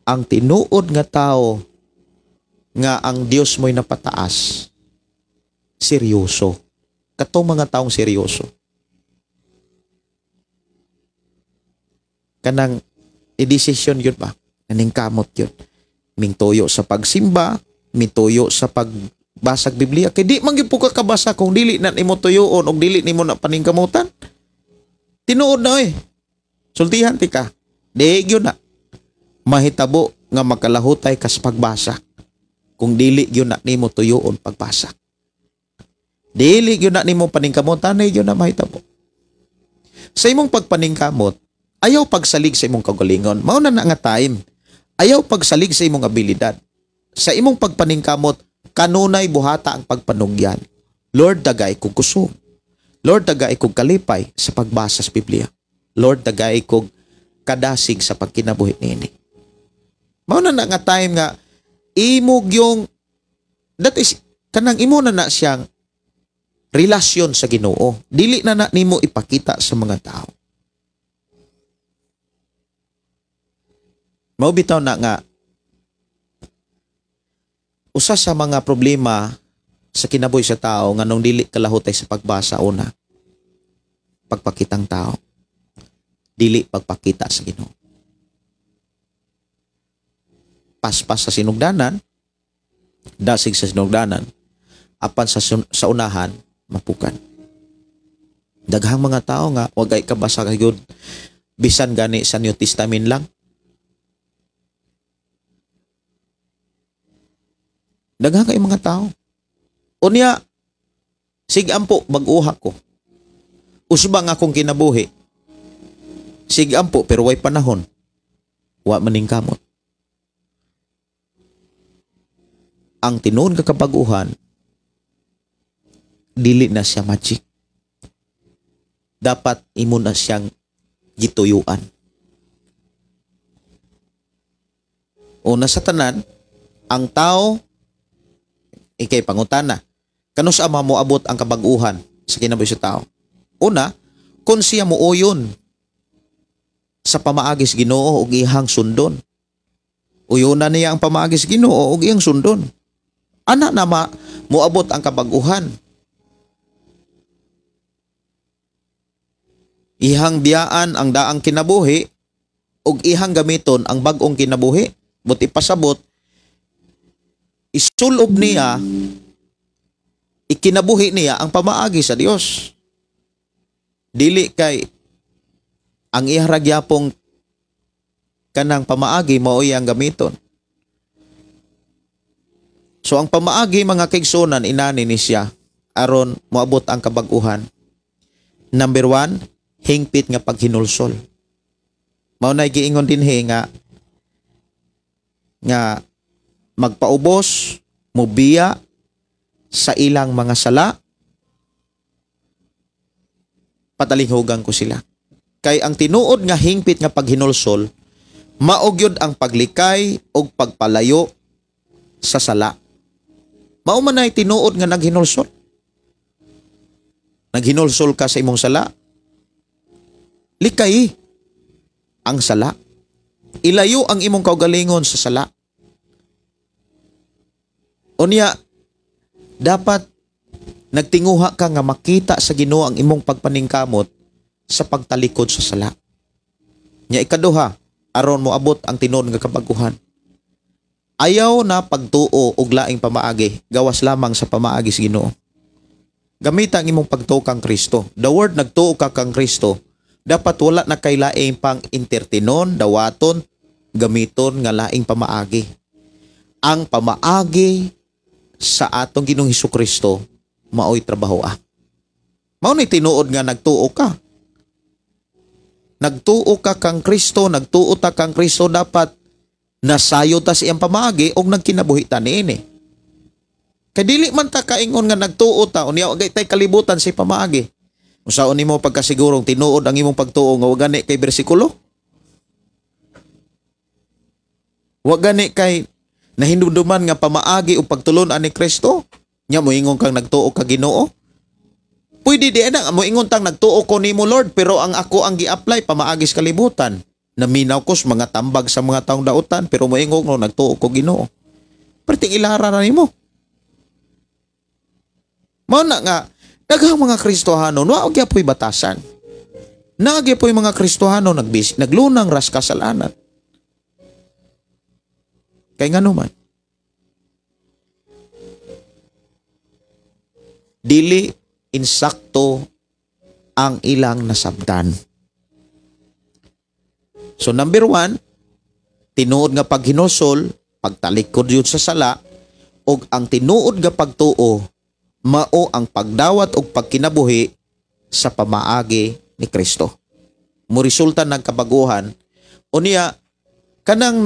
[SPEAKER 2] ang tinuod nga tao nga ang Dios mo'y napataas. Seryoso. Katong mga taong seryoso. Kanang i-desisyon yun ba? Naningkamot yun. Mintuyo sa pagsimba, mintuyo sa pagbasag Biblia. Kaya di man gyud ka kabasa kung dili na nimo tuyoon o dili nimo na paningkamutan. Tinuod na sultihan ti ka. Di gyud na. Mahitabo nga makalahutay kas pagbasa kung dili gyud na nimo tuyoon pagbasa. Dili gyud na nimo paningkamutan, di gyud na mahitabo. Sa imong pagpaningkamot, ayaw pagsalig sa imong kaugalingon. Mao na nga time. Ayaw pagsalig sa imong abilidad. Sa imong pagpaningkamot, kanunay buhata ang pagpanugyan. Lord, dagay kog kusog. Lord, dagay kog kalipay sa pagbasa sa Biblia. Lord, dagay kog kadasig sa pagkinabuhi nini. Mao na nga time nga imog yung that is kanang imo na siyang relasyon sa Ginoo. Dili na nimo ipakita sa mga tao. Maubitaw na nga, usa sa mga problema sa kinabuhi sa tao nga nung dili kalahutay sa pagbasa una, pagpakitang tao, dili pagpakita sa Ginoo. Paspas sa sinugdanan, dasig sa sinugdanan, apan sa unahan mapukan. Daghang mga tao nga wag ay kabasa kayod bisan gani sa New Testament lang. Daghang kay mga tao. Unya, sige ampo, mag-uha ko. Usba nga akong kinabuhi. Sige ampo, pero way panahon. Wa maning kamot. Ang tinuod nga kabaguhan, dili na siya magic. Dapat imo na siyang gituyuan. Una sa tanan, ang tao ikay pangutana. Kano sa ama mo abot ang kabaguhan sa kinabuhi sa tao? Una, kung siya mo uyon sa pamaagis Ginoo ug ihang sundon. Uyunan niya ang pamaagis Ginoo ug iyang sundon. Ana na moabot ang kabaguhan. Ihang biyaan ang daang kinabuhi ug ihang gamiton ang bag-ong kinabuhi. Buti pasabot isulob niya, ikinabuhi niya ang pamaagi sa Dios. Dili kay ang iharagyapong kanang pamaagi mao iyang gamiton. So ang pamaagi mga kaigsunan inani ni siya aron moabot ang kabaguhan. Number 1, hingpit nga paghinulsol. Mao nay giingon dinhi nga magpaubos, mubiya sa ilang mga sala, patalinghugan ko sila. Kay ang tinuod nga hingpit nga paghinulsol, maogyod ang paglikay o pagpalayo sa sala. Mao man ay tinuod nga naghinulsol. Naghinulsol ka sa imong sala, likay ang sala. Ilayo ang imong kaugalingon sa sala. Unya, dapat nagtinguha ka nga makita sa Ginoo ang imong pagpaningkamot sa pagtalikod sa sala. Nya ikaduha, aron mo abot ang tinuod nga kabaguhan. Ayaw na pagtuo og laing pamaagi, gawas lamang sa pamaagi sa Ginoo. Gamita ang imong pagtuo kang Kristo. The word nagtuo ka kang Kristo, dapat wala na kay laing pang entertainon, dawaton, gamiton nga laing pamaagi. Ang pamaagi sa atong Ginoong Hesukristo maoy trabaho. Mao ni tinuod nga nagtuo ka. Nagtuo ka kang Kristo, nagtuo ta kang Kristo, dapat nasayo ta sa iyang pamaagi og nagkinabuhi ta niini. Kay dili man ta kaingon nga nagtuo ta unya wa tay kalibutan sa pamaagi. Unsaon nimo pagkasigurong tinuod ang imong pagtuo nga wa gani kay bersikulo? Wa gani kay nahinumduman nga pamaagi o pagtulon-an ni Kristo? Nya moingon kang nagtuo ka Ginoo? Pwede di na moingon tang nagtuo ko nimo Lord, pero ang ako ang gi-apply pamaagis kalibutan. Naminaw ko sa mga tambag sa mga taong dautan, pero moingon no nagtuo ko Ginoo. Perting ilara na nimo. Mao na nga daghang mga Kristohano wa og gyapoy batasan. Nagyapoy mga Kristohano naglunang ras kasalanan. Kay ngano man, dili insakto ang ilang nasabtan. So number 1, tinuod nga paghinusol, pagtalikod yun sa sala, og ang tinuod nga pagtuo, mao ang pagdawat og pagkinabuhi sa pamaagi ni Kristo. Murisulta ng kabaguhan, unya kanang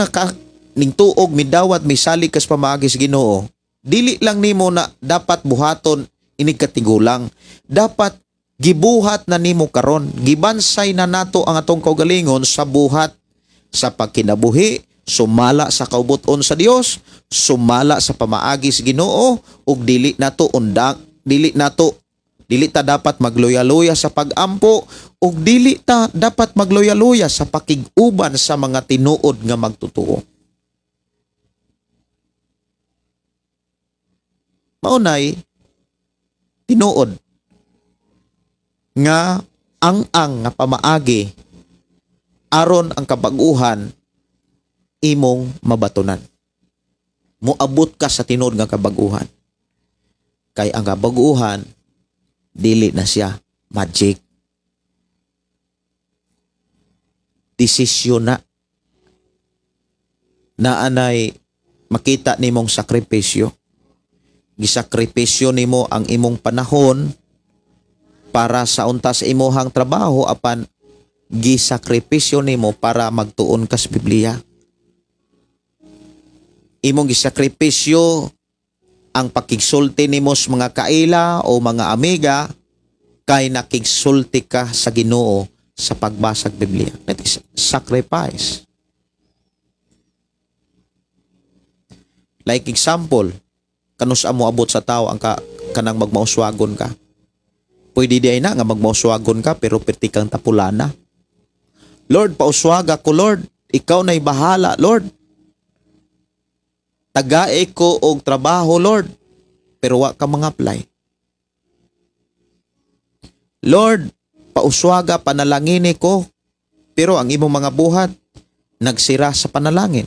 [SPEAKER 2] ning tuog midawat misali kas pamaagi sa Ginoo, dili lang nimo na dapat buhaton inig katigulang. Dapat gibuhat na nimo karon, gibansay na nato ang atong kaugalingon sa buhat sa pagkinabuhi, sumala sa kaubuton sa Dios, sumala sa pamaagi sa Ginoo, ug dili nato undang, dili ta dapat magloya-loya sa pagampo, ug dili ta dapat magloya-loya sa pakig-uban sa mga tinuod nga magtutuo. Maunay, tinuod nga ang nga pamaagi aron ang kabaguhan imong mabatunan. Moabot ka sa tinuod nga kabaguhan. Kay ang kabaguhan, dili na siya magic. Desisyon na. Naanay makita nimong sakripisyo. Gisakripisyo nimo ang imong panahon para sa untas imuhang trabaho apan gisakripisyo nimo para magtuon ka sa Biblia. Imong gisakripisyo ang pakigsulti nimo sa mga kaila o mga amiga kay nakigsulti ka sa Ginoo sa pagbasag Biblia. That is sacrifice. Like example, kanus amo abot sa tao ang kanang magmauswagon ka. Pwede di ay na nga magmauswagon ka pero perti kang tapulana. Lord, pauswaga ko Lord. Ikaw na'y bahala Lord. Tagae ko og trabaho Lord. Pero wa ka mga-apply. Lord, pauswaga panalangini ko. Pero ang imong mga buhat nagsira sa panalangin.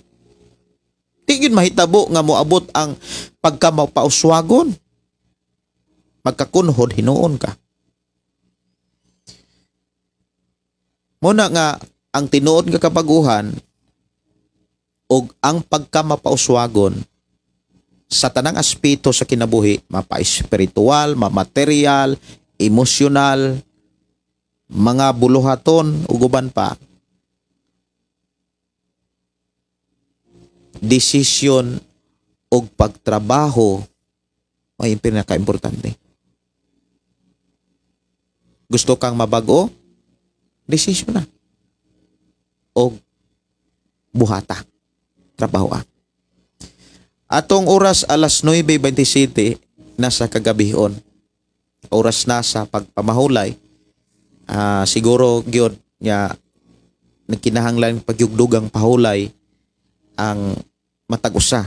[SPEAKER 2] Tigin mahitabo nga moabot ang pagkamapauswagon. Magkakunhod hinuon ka. Muna nga ang tinuod nga kabaguhan o ang pagkamapauswagon sa tanang aspeto sa kinabuhi, mapa-espiritual, mamaterial, emosyonal, mga buluhaton ug uban pa. Desisyon o pagtrabaho ay pinaka-importante. Gusto kang mabago? Desisyon na. O buhata. Trabaho. Atong oras alas 9:27 nasa kagabihon. Oras na sa pagpamahulay. Siguro gyud nya nagkinahanglan pagyugdugang pahulay ang matag usa.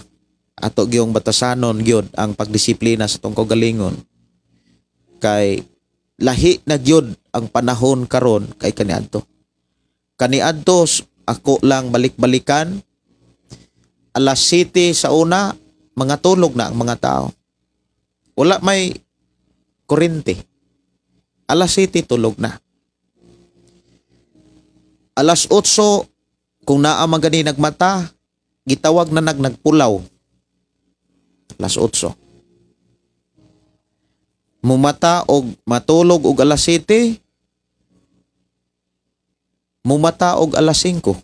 [SPEAKER 2] Ato gyung batasanon gyud ang pagdisiplina sa tong kaugalingon. Kay lahi na gyud ang panahon karon kay kaniadto. Kaniadto ako lang balik-balikan alas 7 sa una mga tulog na ang mga tao. Wala may kuryente. Alas 7 tulog na. Alas 8 kung naa man gani nagmata, gitawag na nagpulaw. Alas 8. Mumata og matulog og alas 7. Mumata og alas 5.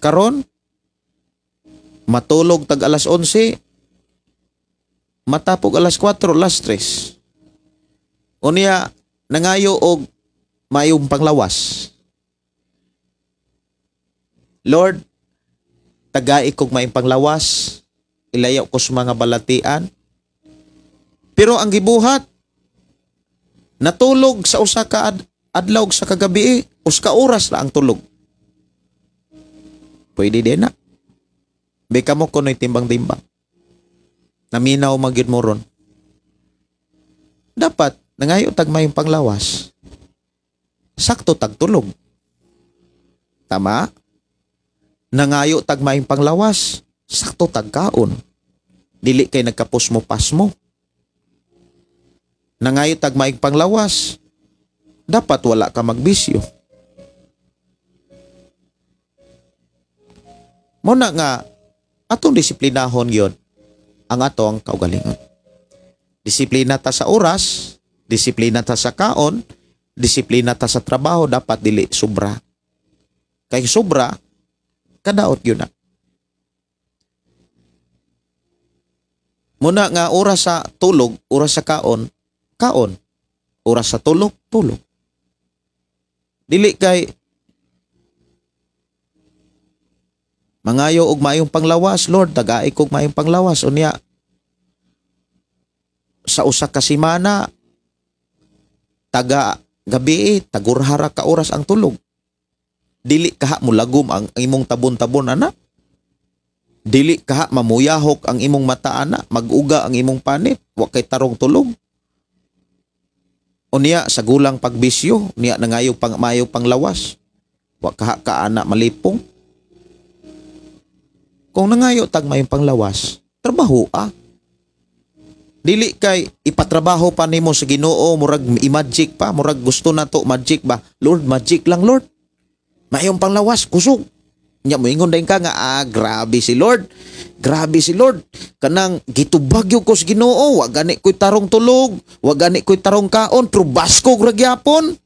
[SPEAKER 2] Karon matulog tag alas 11. Matapog alas 4, alas 3. Unya nangayo og mayong panglawas. Lord, tagai kog mayong panglawas, ilayaw ko sa mga balatian. Pero ang gibuhat, natulog sa usa ka adlaw sa kagabi, uska oras na ang tulog. Pwede din na. Beka mo kuno'y timbang-timbang. Naminaw magyud mo ron. Dapat, nangayo tag mayong panglawas. Sakto tag tulog. Tama? Nangayo tag mayong panglawas. Sakto tag kaon. Dili kay nagkapos mo pas mo. Nangayo tag mayong panglawas. Dapat wala ka magbisyo. Muna nga, atong disiplinahon yon ang atong kaugalingon. Disiplina ta sa oras, disiplina ta sa kaon, disiplina ta sa trabaho, dapat dili sobra. Kay sobra, kadaot yun na. Muna nga oras sa tulog, oras sa kaon, kaon. Oras sa tulog, tulog. Dili kay mangayo og mayong panglawas, Lord, tagaay kog mayong panglawas. Unya, sa usa ka semana, taga gabi, tagurhara ka oras ang tulog. Dili kaha mo lagom ang imong tabon-tabon, ana. Dili kaha mamuyahok ang imong mata, ana. Mag-uga ang imong panit, wa kay tarong tulog. Unya, sa gulang pagbisyo, unya nangayo mayo panglawas. Wa kaha ka, ana, malipong. Kung nangayo tag mayong panglawas, trabaho Dili kay ipatrabaho pa nimo sa Ginoo, murag i-magic pa, murag gusto na to magic ba? Lord, magic lang Lord. Mayong panglawas, kusog. Nya mo ingon dayon ka nga, grabe si Lord. Grabe si Lord. Kanang gitubagyo ko sa Ginoo, wa gani ko'y tarong tulog, wa gani ko'y tarong kaon, pero basko ra gyapon.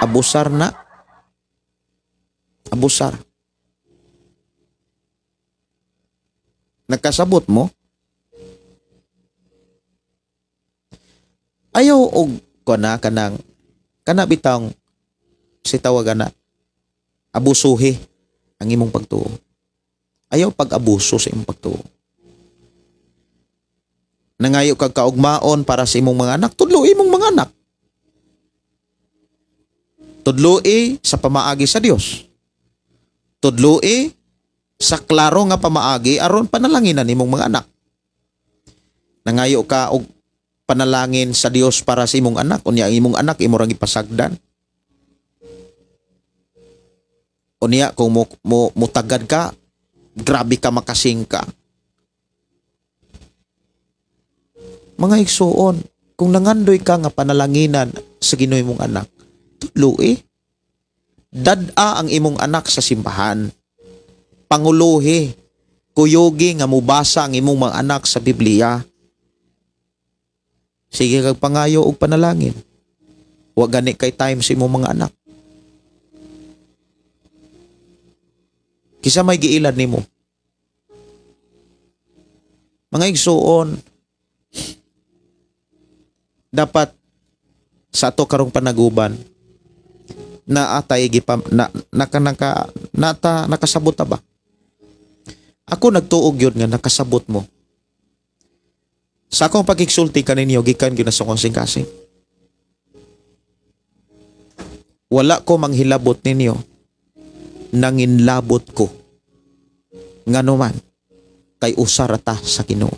[SPEAKER 2] Abusar na. Abusar. Nagkasabot mo? Ayaw og kanang bitang si tawagan na abusuhi ang imong pagtuo. Ayaw pag-abuso sa imong pagtuo. Nangayo kag kaugmaon para sa imong mga anak, tudlo imong mga anak. Tudloi sa pamaagi sa Dios. Tudloi sa klaro nga pamaagi aron panalanginan imong mga anak. Nangayo ka og panalangin sa Dios para sa imong anak, unya ang imong anak imo rang ipasagdan. Unya kung mo tagad ka, grabe ka makasing ka. Mga igsuon, kung nangandoy ka nga panalanginan sa Ginoo imong anak, tudloi. Dad-a ang imong anak sa simbahan. Panguluhi, kuyogi nga mubasa ang imong mga anak sa Biblia. Sige kag pangayo og panalangin. Wa gani kay time sa imong mga anak. Kisa may giilad nimo. Mga igsuon, dapat sa ato karong panaguban na atay gipam nakasabot ta ba? Ako nagtuog yun nga nakasabot mo. Sa akong pagkiksulti kaninyo, gikan gyud na sa kasing-kasing. Wala ko manghilabot ninyo, nanginlabot ko. Ngano man, kay usarata sa Ginoo.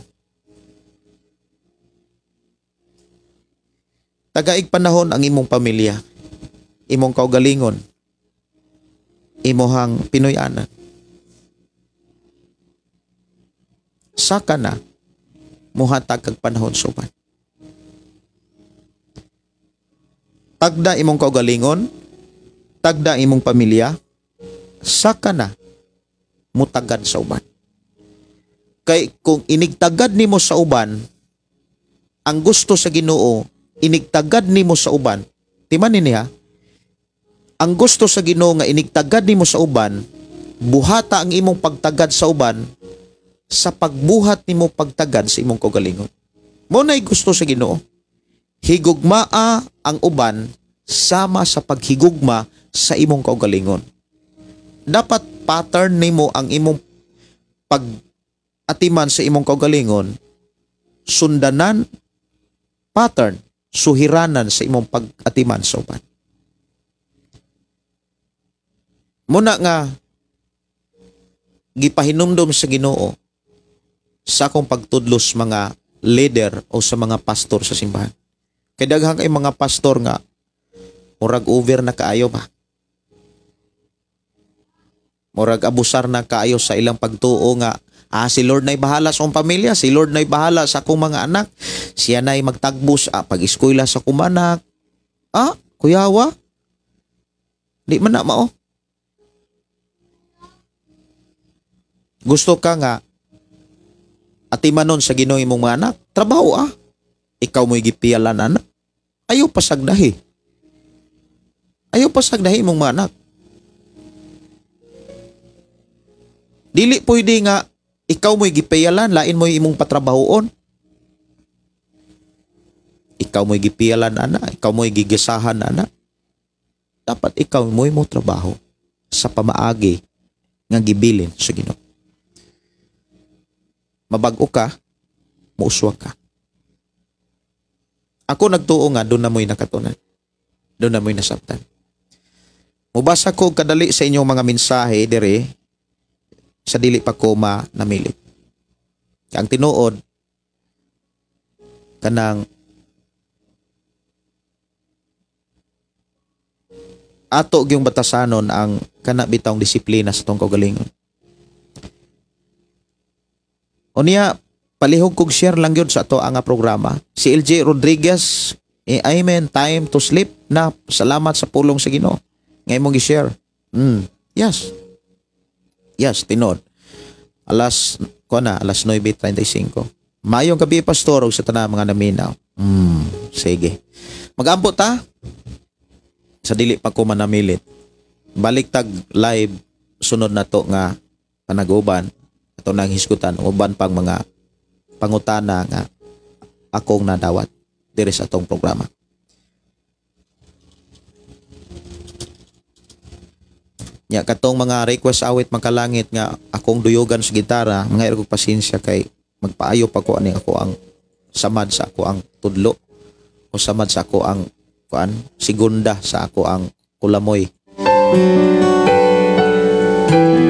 [SPEAKER 2] Tagaig panahon ang imong pamilya, imong kaugalingon, imohang Pinoyanan. Saka na, muhatag kag panahon suban. Tagda imong kaugalingon, tagda imong pamilya, saka na, mutagad sa uban. Kay kung inigtagad nimo sa uban, ang gusto sa Ginoo, inigtagad nimo sa uban, timanin niya, ang gusto sa Ginoo nga inigtagad nimo sa uban, buhata ang imong pagtagad sa uban, sa pagbuhat nimo pagtagad sa imong kaugalingon. Mo na'y gusto sa Ginoo. Higugmaa ang uban sama sa paghigugma sa imong kaugalingon. Dapat pattern nimo ang imong pag-atiman sa imong kaugalingon, sundanan pattern, suhiranan sa imong pag-atiman sa uban. Muna nga gipahinumdom sa Ginoo sa akong pagtudlos mga leader o sa mga pastor sa simbahan. Kay daghang kay mga pastor nga murag over na kaayo ba? Murag abusar na kaayo sa ilang pagtuo nga si Lord na'y bahala sa akong pamilya, si Lord na'y bahala sa akong mga anak, siya na'y magtagbos pag-eskwela sa akong anak. Kuyawa? Di man na mao. Gusto ka nga atimanon sa Ginoo imong mga anak, trabaho ikaw mo'y gipialan anak. Ayaw pasagdahi. Ayaw pasagdahi imong mga anak. Dili pwede nga ikaw mo'y gipialan, lain mo'y imong patrabahoon. Ikaw mo'y gipialan anak, ikaw mo'y gigasahan anak. Dapat ikaw mo'y mo trabaho sa pamaagi nga gibilin sa Ginoo. Mabag-o ka, muuswa ka. Ako nagtuo nga, doon na mo'y nakatunan. Doon na mo'y nasabtan. Mubasa ko kadali sa inyong mga mensahe, dire, sa dili pa ko manamilit. Ang tinuod, kanang ato yung batasanon ang kanabitang disiplina sa tong kaugalingon. Unya, palihog kog share lang yun sa ato ang programa. Si LJ Rodriguez, amen, time to sleep na. Salamat sa pulong sa Ginoo. Ngay mong i-share. Yes. Yes, tinod. Alas 9:35. Mayong gabi, pastor, og sa tanan mga naminaw. Sige. Mag-ambot ta. Sa dili pa ko manamilit. Balik tag live sunod na to nga panaguban. Ato nang hisgutan uban pang mga pangutana nga akong nadawat diri sa atong programa. Nya katong mga request awit magkalangit nga akong duyogan sa gitara, mga kog pasensya kay magpaayo pa ko ani ako ang samad sa ako ang tudlo o samad sa ako ang segunda sa ako ang kulamoy.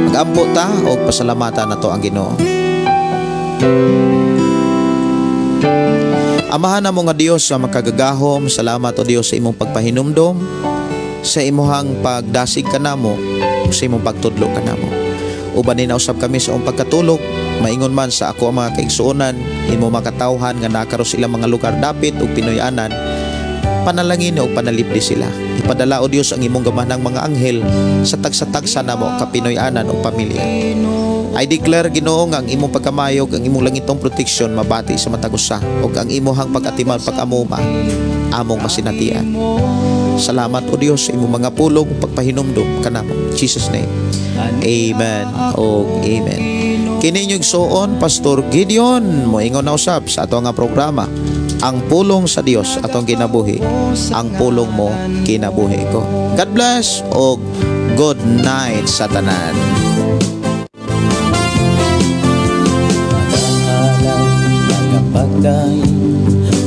[SPEAKER 2] Mag-ampo ta o pasalamatan na to ang Ginoo. Amahan na mo nga Dios sa makagagahom, salamat o Dios sa imong pagpahinumdom, sa imuhang pagdasig kanamo, sa imong pagtudlo kanamo. Uban ni nausab kami sa imong pagkatulog, maingon man sa ako ang mga kaigsuonan, imo makatawhan nga nakaro sila mga lugar dapit ug Pinoy-anan, panalangin o panalipdi sila. Ipadala o Dios ang imong gamanang mga anghel sa tagsa-tagsa namo ka Pinoy-anan o pamilya. I declare Ginoo nga ang imong pagkamayog, ang imong langitong protection mabati sa matag usa ug ang imong pag-atiman pag-amuma among masinatian. Salamat o Dios sa imong mga pulong pagpahinumdom kanamo. In Jesus name. Amen o amen. Kini inyong suon Pastor Gideon moingon na usab sa ato nga programa. Ang pulong sa Dios atong kinabuhi, ang pulong mo kinabuhi ko. God bless o good night sa tanan.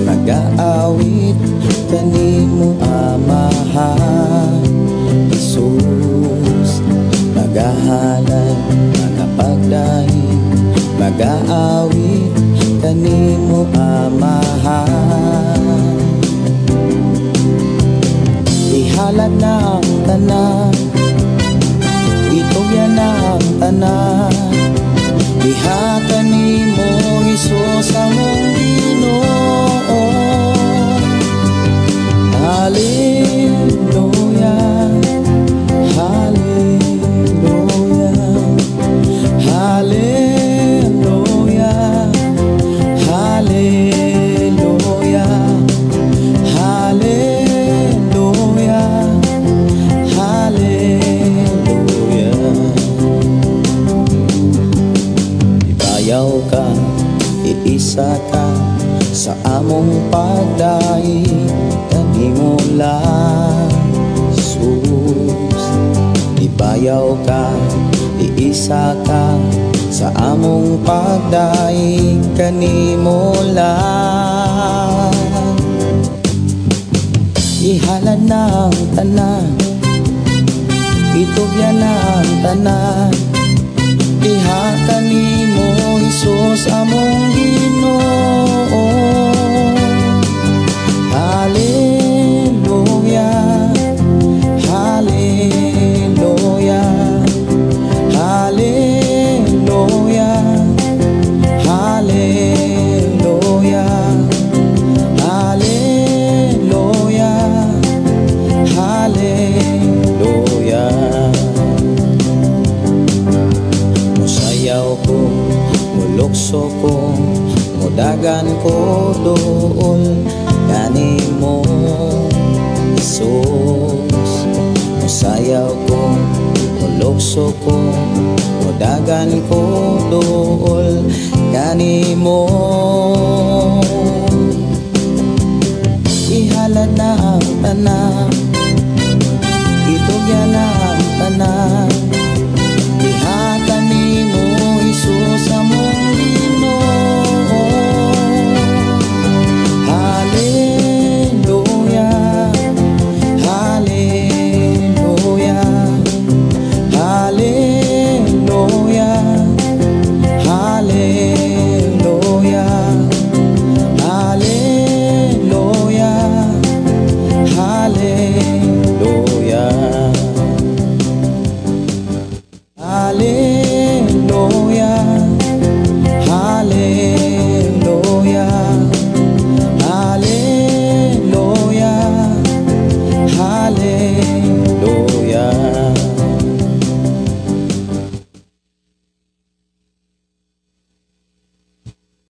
[SPEAKER 1] Nag-aawit kanimo amahan Jesus, nagahalay nagapagdahin, nag-aawit kanimo amahan. Ihalad na ang tanan, itugyan na ang tanan, diha kanimo Jesus among Ginoo. Hallelujah, hallelujah, hallelujah, hallelujah, hallelujah, hallelujah. Ibayaw ka, iisa ka sa among pagdaig, kanimo lang Jesus. Ibayaw ka, iisa ka sa among pagdaig, kanimo lang. Ihalad na ang tanan, itugyan na ang tanan, diha kanimo Jesus among Ginoo. Hallelujah, hallelujah, hallelujah, hallelujah, hallelujah, hallelujah. Musayaw ko, mulukso ko, mudagan ko doon kanimo Jesus. Musayaw ko, mulukso ko, mudagan ko doon kanimo. Ihalad na ang tanan,